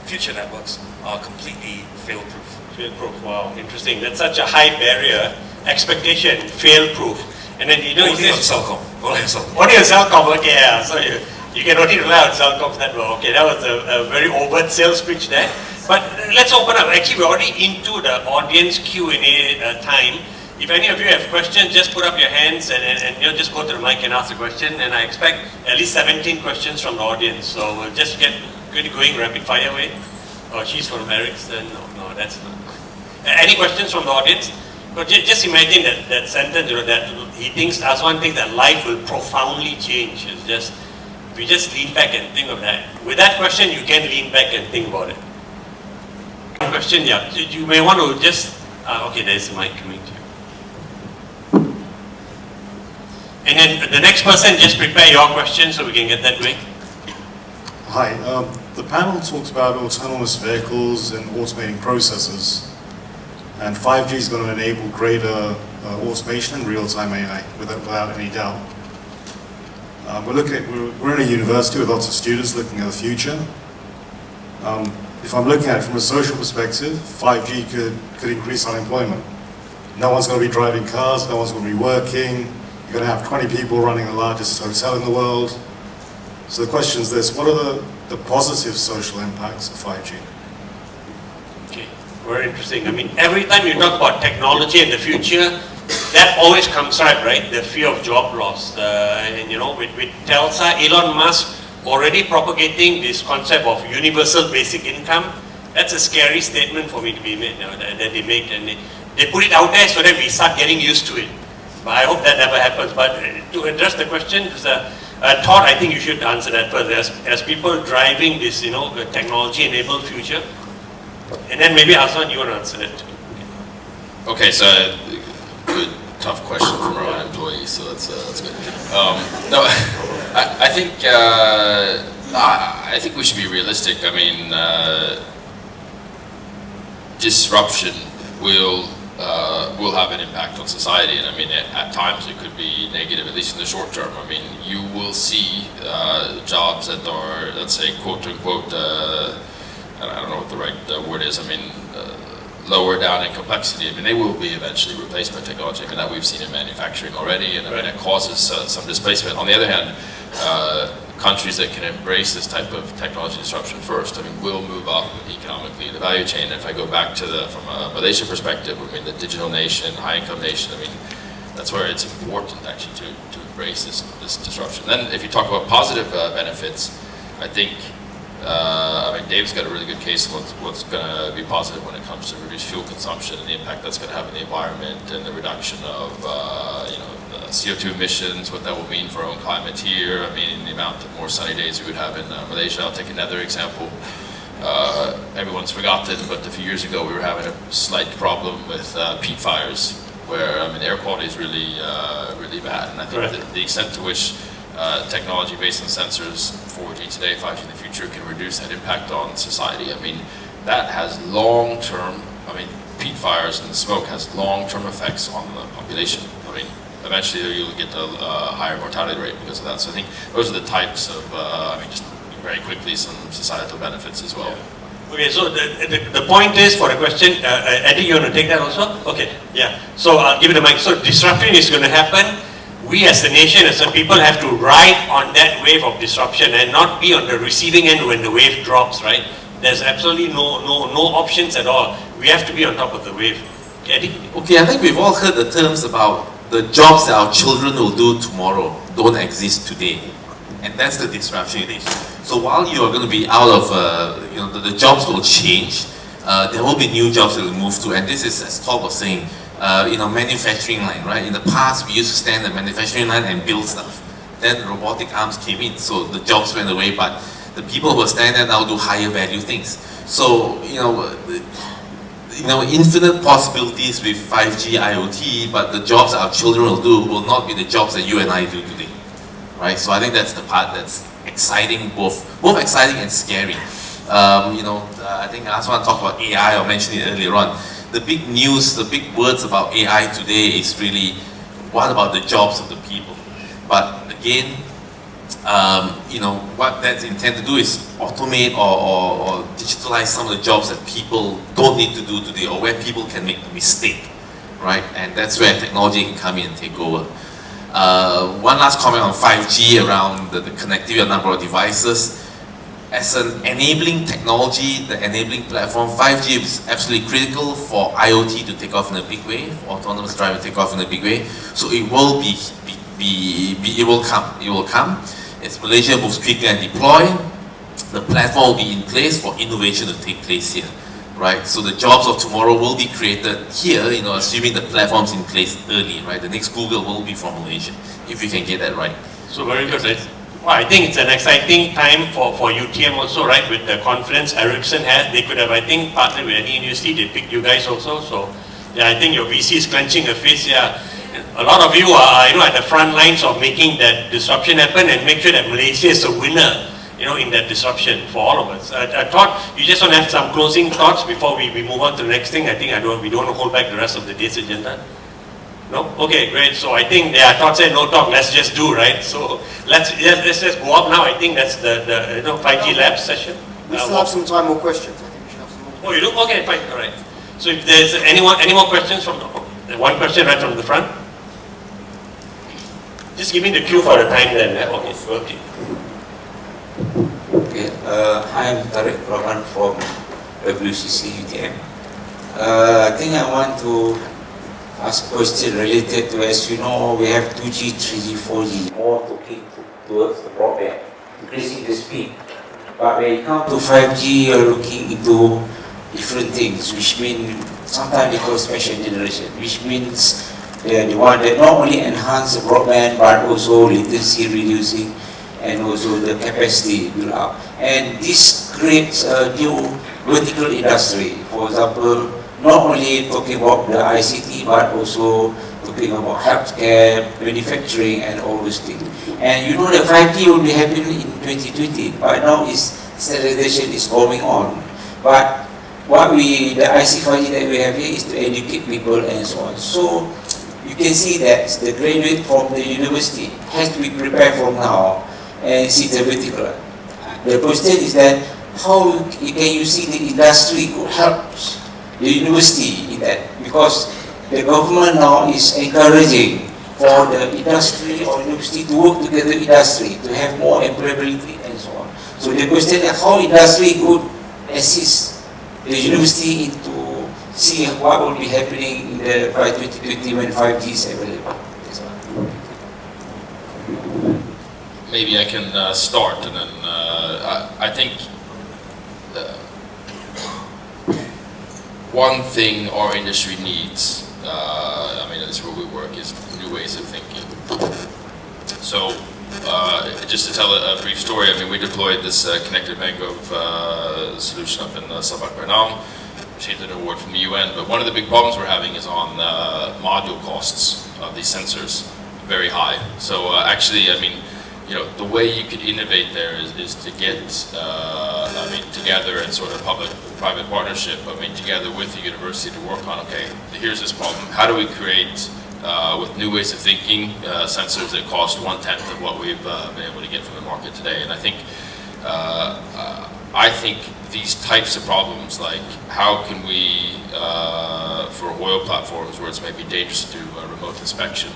future networks are completely fail-proof. Fail-proof. Wow, interesting. That's such a high barrier. Expectation, fail-proof. And then Only on Celcom. Only on Celcom. Only on Celcom. Okay, yeah. So you can only rely on Celcom's network. Okay, that was a very overt sales pitch there. But let's open up. Actually, we're already into the audience Q&A time. If any of you have questions, just put up your hands and just go to the mic and ask the question. And I expect at least 17 questions from the audience. So we'll just get going rapid fire way. Oh, she's from ERICSSON. No, that's not. Any questions from the audience? But just imagine that sentence, that he thinks, Aswan thinks that life will profoundly change. It's just, we just lean back and think of that. With that question, you can lean back and think about it. Question, yeah. You may want to just, okay, there's a mic coming to you. And then the next person, just prepare your question so we can get that going. Hi, the panel talked about autonomous vehicles and automating processes. And 5G is going to enable greater automation and real-time AI, without any doubt. We're in a university with lots of students looking at the future. If I'm looking at it from a social perspective, 5G could increase unemployment. No one's going to be driving cars, no one's going to be working. You're going to have 20 people running the largest hotel in the world. So the question is this: what are the positive social impacts of 5G? Very interesting. I mean, every time you talk about technology and the future, that always comes out, right? The fear of job loss. And with Telsa, Elon Musk already propagating this concept of universal basic income. That's a scary statement for me to be made, that they make, and they put it out there so that we start getting used to it. But I hope that never happens. But to address the question, Todd, I think you should answer that first. As people driving this, technology-enabled future. And then maybe Aswan, you want to answer that too. Okay, so good, tough question from our own employees, so that's good. No, I think we should be realistic. I mean, disruption will have an impact on society, and I mean, at times it could be negative, at least in the short term. I mean, you will see jobs that are, let's say, quote unquote, I don't know what the right word is. I mean, lower down in complexity. I mean, they will be eventually replaced by technology. I mean, that we've seen in manufacturing already, and I mean, it causes some displacement. On the other hand, countries that can embrace this type of technology disruption first, I mean, will move up economically in the value chain. If I go back to from a Malaysia perspective, I mean, the digital nation, high-income nation, I mean, that's where it's important actually to embrace this disruption. Then, if you talk about positive benefits, I think I mean, Dave's got a really good case of what's going to be positive when it comes to reduced fuel consumption and the impact that's going to have on the environment and the reduction of, the CO2 emissions, what that will mean for our own climate here. I mean, the amount of more sunny days we would have in Malaysia. I'll take another example. Everyone's forgotten, but a few years ago we were having a slight problem with peat fires, where I mean, air quality is really, really bad. And I think the extent to which technology based on sensors, 4G today, 5G in the future, can reduce that impact on society. I mean, that has long-term, peat fires and smoke has long-term effects on the population. I mean, eventually you'll get a higher mortality rate because of that. So I think those are the types of, just very quickly, some societal benefits as well. Yeah. Okay, so the point is, for the question, Eddie, you want to take that also? Okay, yeah. So I'll give you the mic. So disruption is going to happen. We as a nation, as a people, have to ride on that wave of disruption and not be on the receiving end when the wave drops, right? There's absolutely no options at all. We have to be on top of the wave. Eddie? Okay, I think we've all heard the terms about the jobs that our children will do tomorrow don't exist today. And that's the disruption it is. So while you are going to be out of, the jobs will change, there will be new jobs that will move to. And this is, as Todd was saying, manufacturing line, right? In the past, we used to stand at the manufacturing line and build stuff. Then robotic arms came in, so the jobs went away, but the people who are standing there now do higher value things. So, infinite possibilities with 5G, IoT, but the jobs our children will do will not be the jobs that you and I do today, right? So I think that's the part that's exciting, both exciting and scary. I think I also want to talk about AI, I mentioned it earlier on. The big news, the big words about AI today is really, what about the jobs of the people? But again, what that's intended to do is automate or digitalize some of the jobs that people don't need to do today, or where people can make a mistake, right? And that's where technology can come in and take over. One last comment on 5G around the connectivity of number of devices. As an enabling technology, the enabling platform, 5G is absolutely critical for IoT to take off in a big way, for autonomous driving to take off in a big way. So it will it will come. As Malaysia moves quickly and deploy, the platform will be in place for innovation to take place here, right? So the jobs of tomorrow will be created here, assuming the platform's in place early, right? The next Google will be from Malaysia, if we can get that right. So very good, right? Well, I think it's an exciting time for UTM also, right? With the conference ERICSSON had, they could have, I think, partnered with any university. They picked you guys also. So, yeah, I think your VC is clenching a fist. Yeah, a lot of you are, at the front lines of making that disruption happen and make sure that Malaysia is a winner, in that disruption for all of us. I thought you just want to have some closing thoughts before we move on to the next thing. I think we don't want to hold back the rest of the day's agenda. No? Okay, great. So I think there are thoughts and no talk. Let's just do, right? So let's just go up now. I think that's the 5G Labs session. We still have some time more questions. I think we should have some more. Oh, you do? Okay, fine. All right. So if there's any more questions from one question right from the front. Just give me the cue for the time then. Okay, okay. Okay. Hi, I'm Tariq Rahman from WCC UTM. I think I want to ask a question related to, as you know, we have 2G, 3G, 4G, more talking towards the broadband, increasing the speed. But when it comes to 5G, you're looking into different things, which means sometimes they call special generation, which means they are the one that not only enhance the broadband, but also latency reducing, and also the capacity build up. And this creates a new vertical industry. For example, not only talking about the ICT, but also talking about healthcare, manufacturing, and all those things. And you know that 5G will be happening in 2020, but now standardization is going on. But the IC 5G that we have here is to educate people and so on. So you can see that the graduate from the university has to be prepared from now and see the vertical. The question is that how can you see the industry could help the university in that, because the government now is encouraging for the industry or university to work together with industry to have more employability and so on. So the question is how industry could assist the university into see what will be happening in the by 2020 when 5G is available. Maybe I can start, and then I think one thing our industry needs, I mean, that's where we work, is new ways of thinking. So, just to tell a brief story, I mean, we deployed this connected mangrove solution up in Sabak Bernam, received an award from the UN, but one of the big problems we're having is on module costs of these sensors, very high. So actually, I mean, you know, the way you could innovate there is to get, I mean, together in sort of public-private partnership, I mean, together with the university to work on, okay, here's this problem, how do we create, with new ways of thinking, sensors that cost 1/10 of what we've been able to get from the market today. And I think these types of problems, like how can we, for oil platforms where it's maybe dangerous to do remote inspection,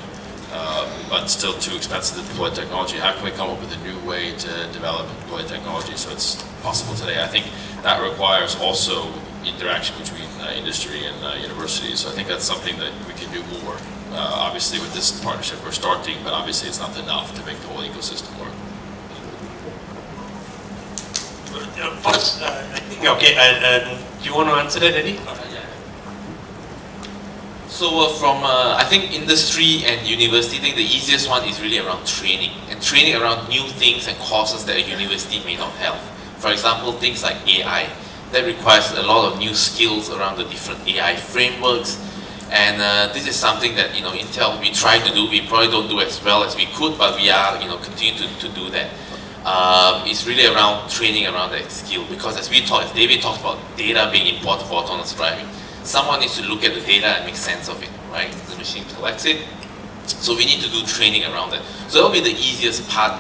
but still too expensive to deploy technology, how can we come up with a new way to develop and deploy technology so it's possible today? I think that requires also interaction between industry and universities. So I think that's something that we can do more. Obviously with this partnership we're starting, but obviously it's not enough to make the whole ecosystem work. First, I think, okay, do you want to answer that, Eddie? So from, I think industry and university, I think the easiest one is really around training. And training around new things and courses that a university may not have. For example, things like AI. That requires a lot of new skills around the different AI frameworks. And this is something that, you know, Intel, we try to do. We probably don't do as well as we could, but we are, you know, continue to do that. It's really around training around that skill, because as David talked about data being important for autonomous driving, someone needs to look at the data and make sense of it, right? The machine collects it, so we need to do training around that. So that will be the easiest part,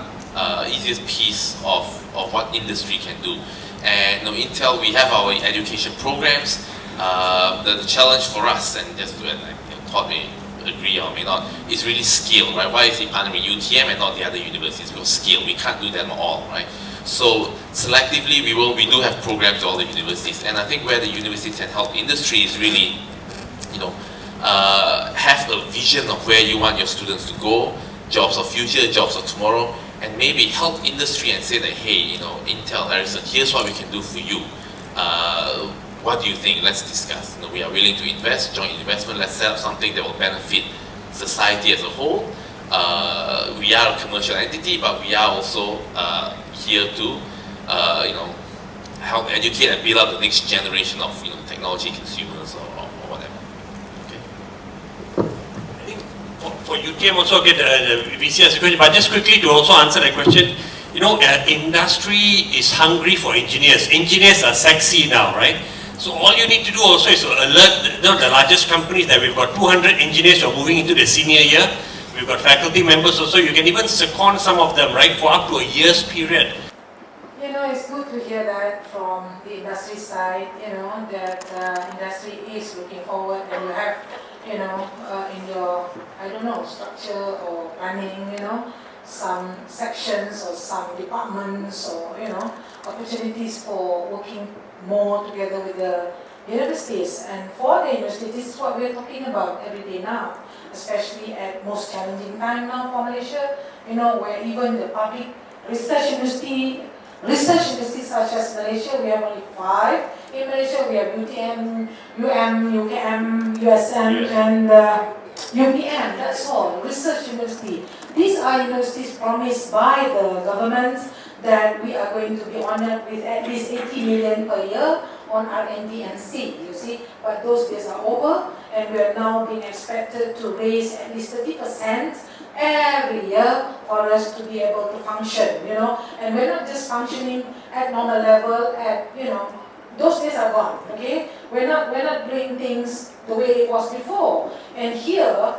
easiest piece of what industry can do. And, you know, Intel, we have our education programs. The challenge for us, and just to, Todd may agree or may not, is really skill, right? Why is he partnering with UTM and not the other universities? Because skill, we can't do them all, right? So selectively, we do have programs to all the universities, and I think where the universities can help industry is really, you know, have a vision of where you want your students to go, jobs of future, jobs of tomorrow, and maybe help industry and say that, hey, you know, Intel, ERICSSON, here's what we can do for you. What do you think? Let's discuss. You know, we are willing to invest, joint investment. Let's set up something that will benefit society as a whole. We are a commercial entity, but we are also here to, you know, help educate and build up the next generation of, you know, technology consumers or whatever. Okay. I think for UTM also get the VCS question, but just quickly to also answer that question, you know, industry is hungry for engineers. Engineers are sexy now, right? So all you need to do also is to alert the largest companies that we've got 200 engineers who are moving into the senior year. We've got faculty members also. You can even second some of them, right, for up to a year's period. You know, it's good to hear that from the industry side, you know, that industry is looking forward, and you have, you know, in your, I don't know, structure or planning, you know, some sections or some departments or, you know, opportunities for working more together with the universities. And for the universities, this is what we're talking about every day now, especially at most challenging time now for Malaysia, you know, where even the public research universities such as Malaysia, we have only 5. In Malaysia, we have UTM, UKM, USM, and UPM, that's all, research university. These are universities promised by the government that we are going to be honored with at least 80 million per year on R&D and C, you see. But those days are over, and we are now being expected to raise at least 30% every year for us to be able to function, you know. And we're not just functioning at normal level, at, you know, those days are gone, okay? We're not doing things the way it was before. And here,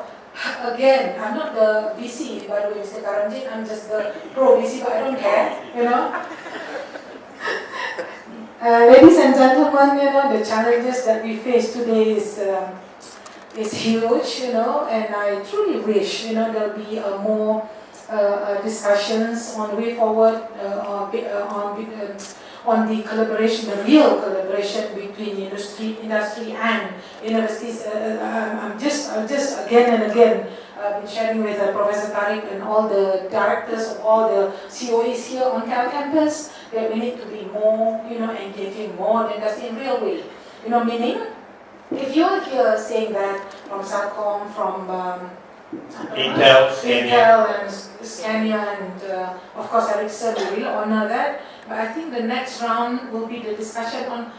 again, I'm not the VC, by the way, Mr. Karanjit, I'm just the pro VC, but I don't care, you know. Ladies and gentlemen, you know, the challenges that we face today is huge, you know, and I truly wish, you know, there'll be more discussions on the way forward on the collaboration, the real collaboration between industry and universities. I'm just again and again been sharing with Professor Tariq and all the directors of all the COEs here on Cal campus that we need to be more, you know, engaging more the industry in real way. You know, meaning if you're here saying that from Satcom, from Intel, and Scania, and of course ERICSSON, we will honor that. But I think the next round will be the discussion on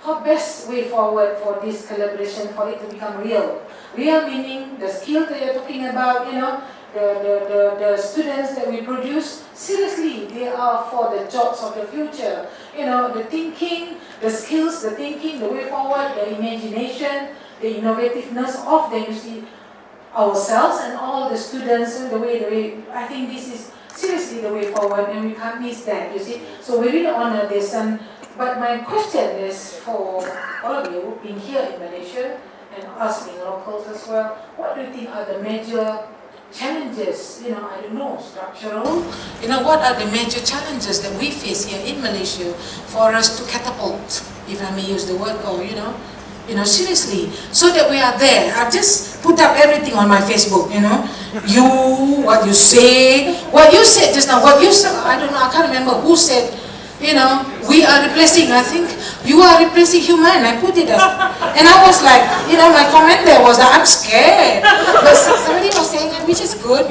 how best way forward for this collaboration, for it to become real. Real meaning the skill that you're talking about, the students that we produce, seriously, they are for the jobs of the future. The thinking, the skills, the thinking, the way forward, the imagination, the innovativeness of the industry, ourselves and all the students, the way, I think this is seriously the way forward, and we can't miss that, you see. So we really honor this. But my question is for all of you being here in Malaysia and us being locals as well, what do you think are the major challenges, I don't know, structural? What are the major challenges that we face here in Malaysia for us to catapult, if I may use the word, or, seriously, so that we are there. I've just put up everything on my Facebook, what you say, what you said just now, what you said, I don't know, I can't remember who said, we are replacing, I think, you are replacing human, I put it as, and I was like, my comment there was that I'm scared, but somebody was saying, which is good,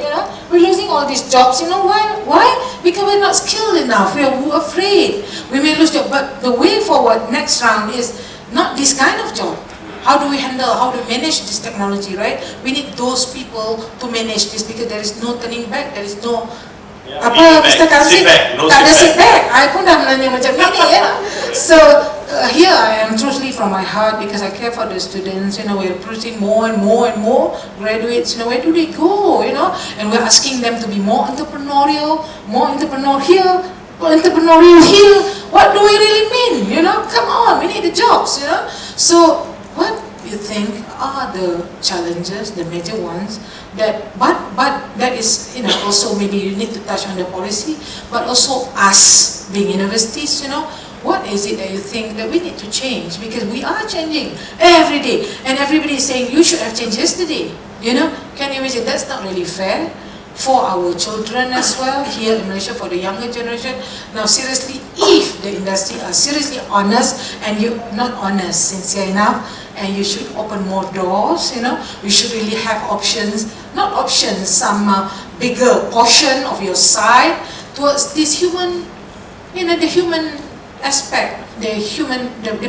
we're losing all these jobs, why? Because we're not skilled enough, we're afraid, we may lose jobs, but the way forward next round is not this kind of job. How do we handle, how do we manage this technology, right? We need those people to manage this because there is no turning back, there is no Mr. Kansi, tak ada sit back. I pun dah menanya macam ini, So here I am truly from my heart because I care for the students. We're producing more and more and more graduates. Where do they go? And we're asking them to be more entrepreneurial here, entrepreneurial here. What do we really mean? Come on, we need the jobs. So what you think are the challenges, the major ones? But that is, also maybe you need to touch on the policy, but also us being universities, what is it that you think that we need to change? Because we are changing every day, and everybody is saying you should have changed yesterday. Can you imagine? That's not really fair for our children as well here in Malaysia, for the younger generation. Now seriously, if the industry are seriously honest and you're not honest, sincere enough, and you should open more doors, you should really have options, not options, some bigger portion of your side towards this human, the human aspect, the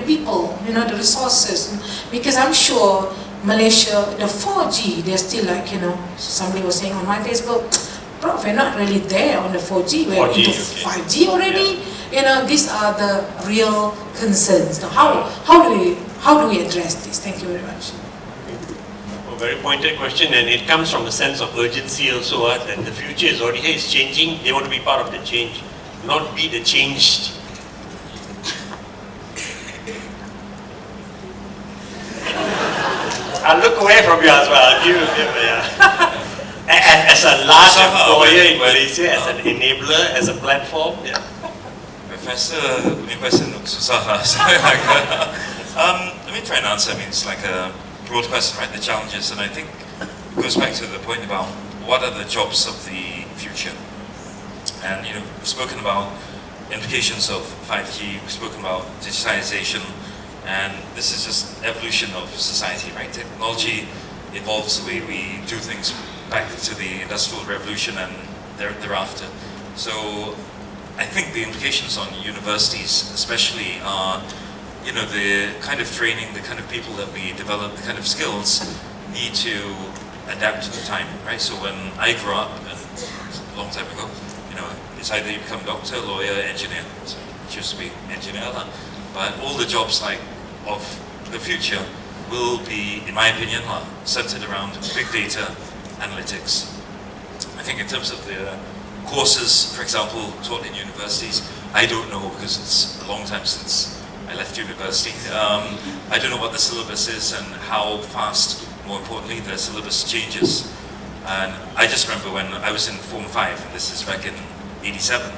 people, the resources, because I'm sure Malaysia, the 4G, they're still like, somebody was saying on my Facebook, Prof, we're not really there on the 4G, we're into 5G already. These are the real concerns. Now, how do we address this? Thank you very much. A very pointed question, and it comes from a sense of urgency also, that the future is already here, it's changing, they want to be part of the change, not be the changed. I'll look away from you as well. As a large employer in Malaysia, as an enabler, as a platform, Professor, punya question susah lah. Let me try and answer. It's like a broad question, right? The challenges, and I think it goes back to the point about what are the jobs of the future. And we've spoken about implications of 5G. We've spoken about digitization. And this is just evolution of society, right? Technology evolves the way we do things back to the Industrial Revolution and thereafter. So I think the implications on universities especially are, the kind of training, the kind of people that we develop, the kind of skills need to adapt to the time, right? So when I grew up, and a long time ago, it's either you become doctor, lawyer, engineer. So I choose to be engineer, but all the jobs of the future will be, in my opinion, centered around big data analytics. I think in terms of the courses, for example, taught in universities, I don't know because it's a long time since I left university. I don't know what the syllabus is and how fast, more importantly, the syllabus changes. And I just remember when I was in Form 5, and this is back in '87,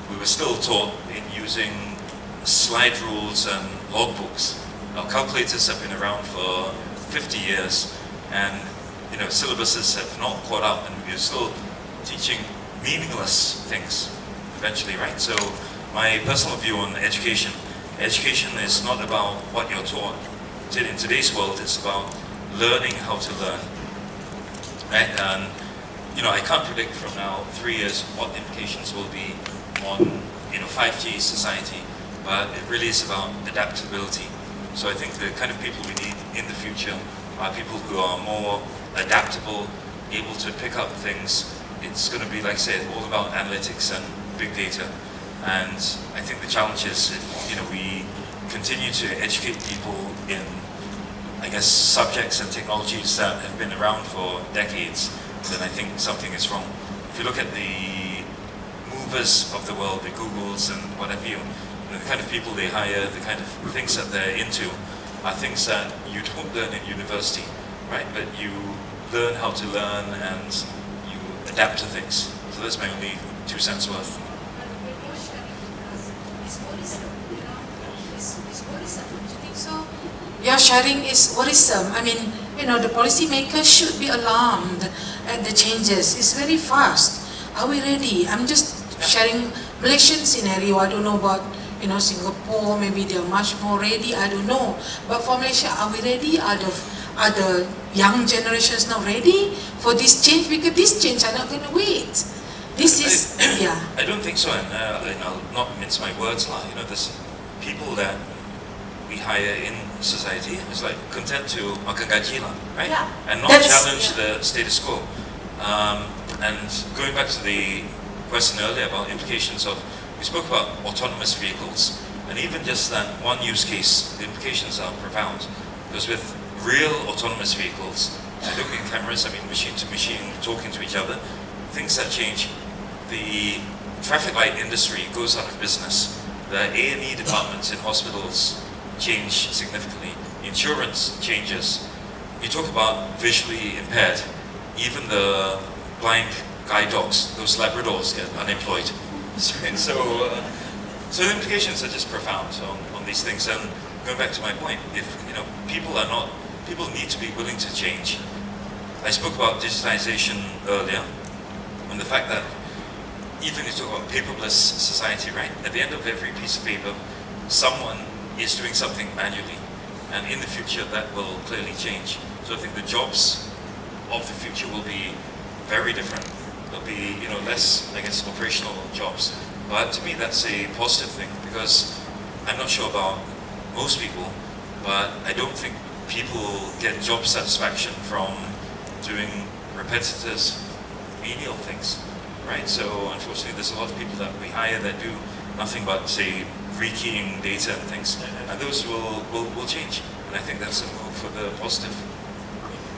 we were still taught in using slide rules and logbooks. Now calculators have been around for 50 years, and syllabuses have not caught up, and we're still teaching meaningless things eventually, right? So my personal view on education is not about what you're taught, in today's world, it's about learning how to learn. Right? And I can't predict from now 3 years what the implications will be on 5G society, but it really is about adaptability. So I think the kind of people we need in the future are people who are more adaptable, able to pick up things. It's going to be, like I said, all about analytics and big data. And I think the challenge is if we continue to educate people in, I guess, subjects and technologies that have been around for decades, then I think something is wrong. If you look at the movers of the world, the Googles and whatever the kind of people they hire, the kind of things that they're into, are things that you don't learn in university, right? But you learn how to learn and you adapt to things. So that's my only 2 cents worth. Your sharing is worrisome. I mean, the policymakers should be alarmed at the changes. It's very fast. Are we ready? I'm just sharing Malaysian scenario. I don't know about, Singapore. Maybe they're much more ready. I don't know. But for Malaysia, are we ready? Are the young generations now ready for this change? Because this change are not going to wait. This is, I don't think so, and I'll not mince my words. There's people that we hire in society is like content to makan gaji lah, right? Yeah. And not challenge the status quo. And going back to the question earlier about implications of, we spoke about autonomous vehicles, and even just that one use case, the implications are profound. Because with real autonomous vehicles, I don't mean cameras, I mean machine to machine, talking to each other, things that change. The traffic light industry goes out of business. The A&E departments in hospitals change significantly. Insurance changes. You talk about visually impaired. Even the blind guide dogs, those Labradors, get unemployed. So the implications are just profound on these things. And going back to my point, if people need to be willing to change. I spoke about digitization earlier, and the fact that even if you talk about paperless society, right? At the end of every piece of paper, someone is doing something manually, and in the future that will clearly change. So I think the jobs of the future will be very different. There'll be less, I guess, operational jobs. But to me that's a positive thing, because I'm not sure about most people, but I don't think people get job satisfaction from doing repetitive, menial things, right? So unfortunately there's a lot of people that we hire that do nothing but, say, rekeying data and things, and those will change, and I think that's a move for the positive.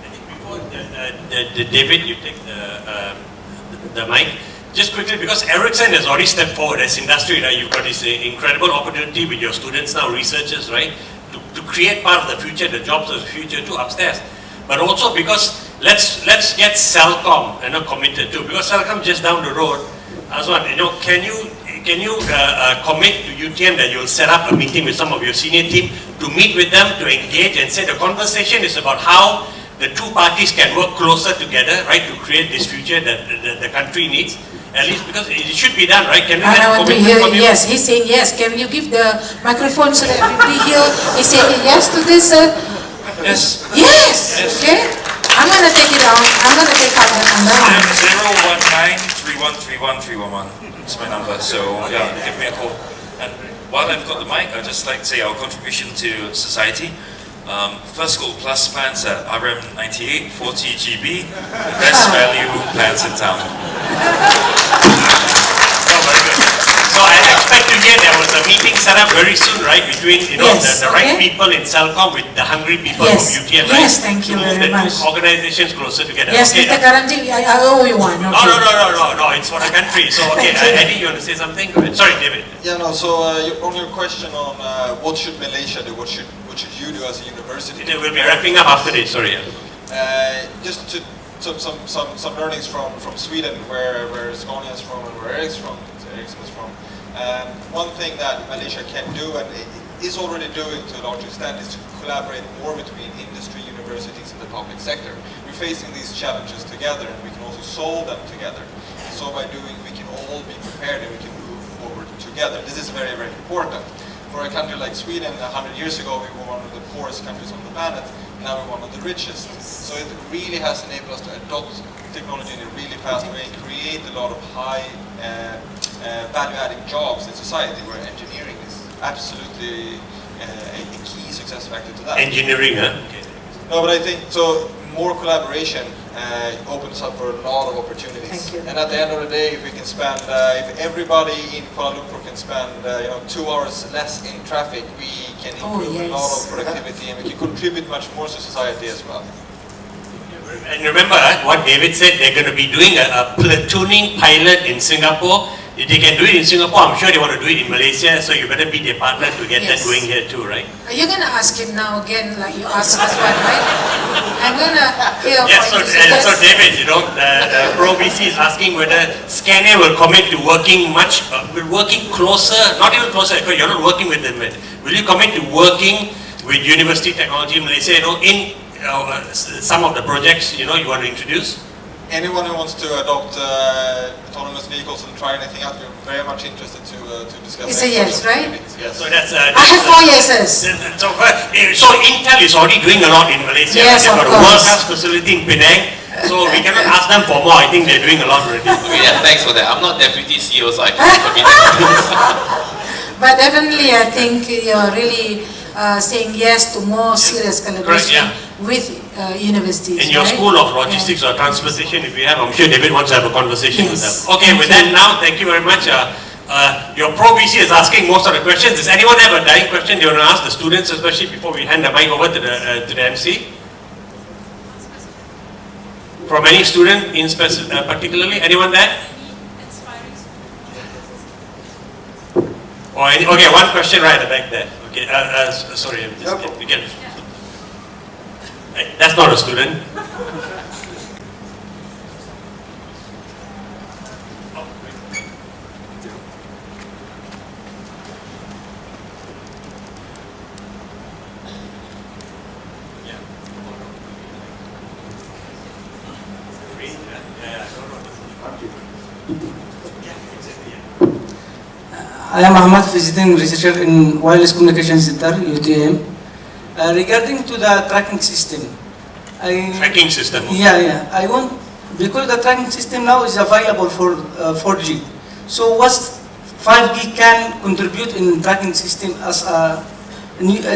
I think before David, you take the mic, just quickly, because ERICSSON has already stepped forward as industry, right? You've got this incredible opportunity with your students now, researchers, right? To create part of the future, the jobs of the future too upstairs. But also because let's get Celcom committed too, because Celcom just down the road. Aswan, can you commit to UTM that you'll set up a meeting with some of your senior team to meet with them, to engage and say the conversation is about how the two parties can work closer together, right, to create this future that the country needs. At least because it should be done, right? Can we I have want to commitment hear, from you? yes, he's saying yes. Can you give the microphone so that everybody hear? He's saying yes to this. Yes. Yes. Okay. I'm gonna take it down. I'm gonna take out the number. 019-3131-311. It's my number. So yeah, give me a call. And while I've got the mic, I'd just like to say our contribution to society. First School Plus plans at RM98, 40 GB, the best value plans in town. Oh, very good. So I expect to hear there was a meeting set up very soon, right, between Yes, the right okay. people in Celcom with the hungry people Yes, from UTM, right? yes, thank you to move very the much. two organizations closer together. Yes, Okay, Mr. Karanji, I owe you one. Okay. No, it's for the country. So okay, Eddie, you want to say something? Sorry, David. Yeah, no, so on your question on what should Malaysia do, what should you do as a university? We'll be wrapping up after this. Sorry. Just to some learnings from Sweden, where Scania is from and where ERICSSON is from. One thing that Malaysia can do and is already doing to a large extent is to collaborate more between industry, universities and the public sector. We're facing these challenges together and we can also solve them together. So by doing, we can all be prepared and we can move forward together. This is very, very important. For a country like Sweden, 100 years ago, we were one of the poorest countries on the planet. Now we're one of the richest. So it really has enabled us to adopt technology in a really fast way and create a lot of high value-adding jobs in society, where engineering is absolutely a key success factor to that. Engineering, huh? Okay. No, but I think so. More collaboration opens up for a lot of opportunities. Thank you. And at the end of the day, if we can spend, if everybody in Kuala Lumpur can spend, 2 hours less in traffic, we can improve a lot of productivity, and we can contribute much more to society as well. And remember what David said, they're going to be doing a platooning pilot in Singapore. If they can do it in Singapore, I'm sure they want to do it in Malaysia, so you better be their partner to get that Yes. going here too, right? Are you going to ask him now again, like you asked us one, right? I'm going to hear Yes, so, from you. so David, the Pro-BC is asking whether Scania will commit to working working closer, not even closer, because you're not working with them, but will you commit to working with University Technology Malaysia, in some of the projects, you want to introduce? Anyone who wants to adopt autonomous vehicles and try anything out, we're very much interested to discuss. It's a yes, right? Yes. So that's, I have 4 yeses. So Intel is already doing a lot in Malaysia. Yes, They've of got a course. world-class facility in Penang. So we cannot ask them for more. I think they're doing a lot already. Okay, yeah, thanks for that. I'm not deputy CEO, so I can't commit anything. But definitely, I think you're really saying yes to more serious collaboration with universities. In your right? School of Logistics or Transportation, if you have, I'm sure David wants to have a conversation with Yes. them. Okay, with that now, thank you very much. Your Pro-BC is asking most of the questions. Does anyone have a dying question they want to ask the students, especially before we hand the mic over to the MC? From any student in particularly? Anyone there? Okay, one question right at the back there. Okay, sorry, I'm just kidding. That's not a student. I am Ahmad, visiting researcher in Wireless Communication Center, UTM. Regarding to the tracking system, Tracking system. Yeah. I want, because the tracking system now is available for 4G. So what 5G can contribute in tracking system as a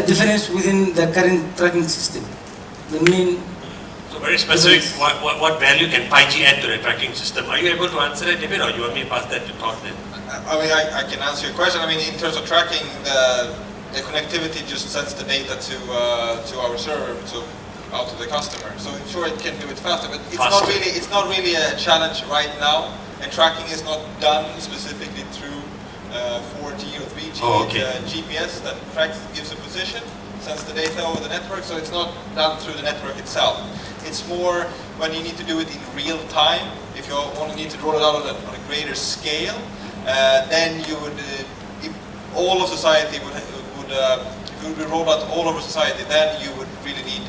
difference within the current tracking system? The main. So very specific, what value can 5G add to the tracking system? Are you able to answer that, David, or you want me to pass that to Todd then? I mean, I can answer your question. I mean, in terms of tracking, the connectivity just sends the data to our server, out to the customer. So sure, it can do it faster, but it's not really a challenge right now. And tracking is not done specifically through 4G or 3G. It's GPS that gives a position, sends the data over the network. So it's not done through the network itself. It's more when you need to do it in real time. If you only need to roll it out on a greater scale, then you would, if all of society would be rolled out all over society, then you would really need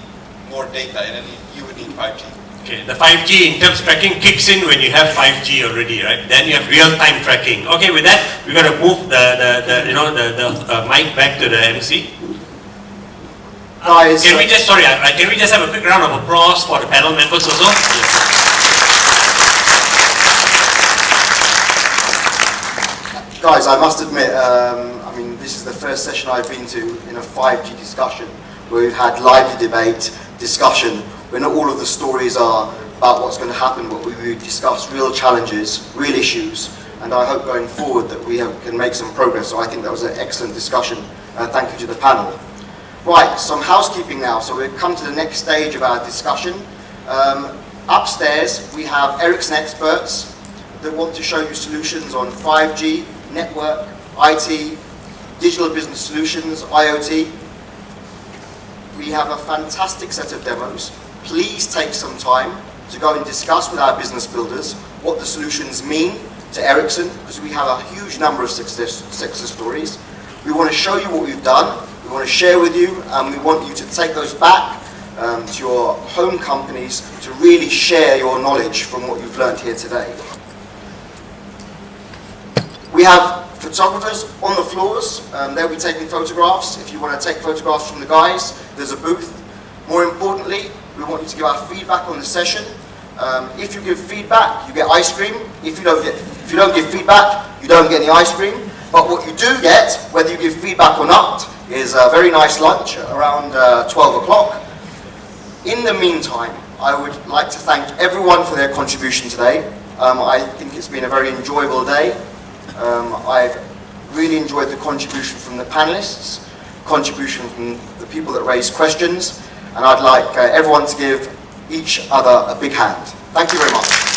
more data, and then you would need 5G. Okay, the 5G in terms of tracking kicks in when you have 5G already, right? Then you have real-time tracking. Okay, with that, we're going to move the mic back to the MC. Guys, can we just have a quick round of applause for the panel members also? Guys, I must admit, I mean, this is the first session I've been to in a 5G discussion where we've had lively debate, discussion, where not all of the stories are about what's going to happen, but we discuss real challenges, real issues, and I hope going forward that we can make some progress. So I think that was an excellent discussion. Thank you to the panel. Right, some housekeeping now. So we've come to the next stage of our discussion. Upstairs, we have ERICSSON experts that want to show you solutions on 5G, network, IT, digital business solutions, IoT. We have a fantastic set of demos. Please take some time to go and discuss with our business builders what the solutions mean to Ericsson, because we have a huge number of success stories. We want to show you what we've done, we want to share with you, and we want you to take those back to your home companies to really share your knowledge from what you've learned here today. We have photographers on the floors. They'll be taking photographs. If you want to take photographs from the guys, there's a booth. More importantly, we want you to give our feedback on the session. If you give feedback, you get ice cream. If you don't give feedback, you don't get any ice cream. But what you do get, whether you give feedback or not, is a very nice lunch around 12 o'clock. In the meantime, I would like to thank everyone for their contribution today. I think it's been a very enjoyable day. I've really enjoyed the contribution from the panelists, contribution from the people that raised questions, and I'd like everyone to give each other a big hand. Thank you very much.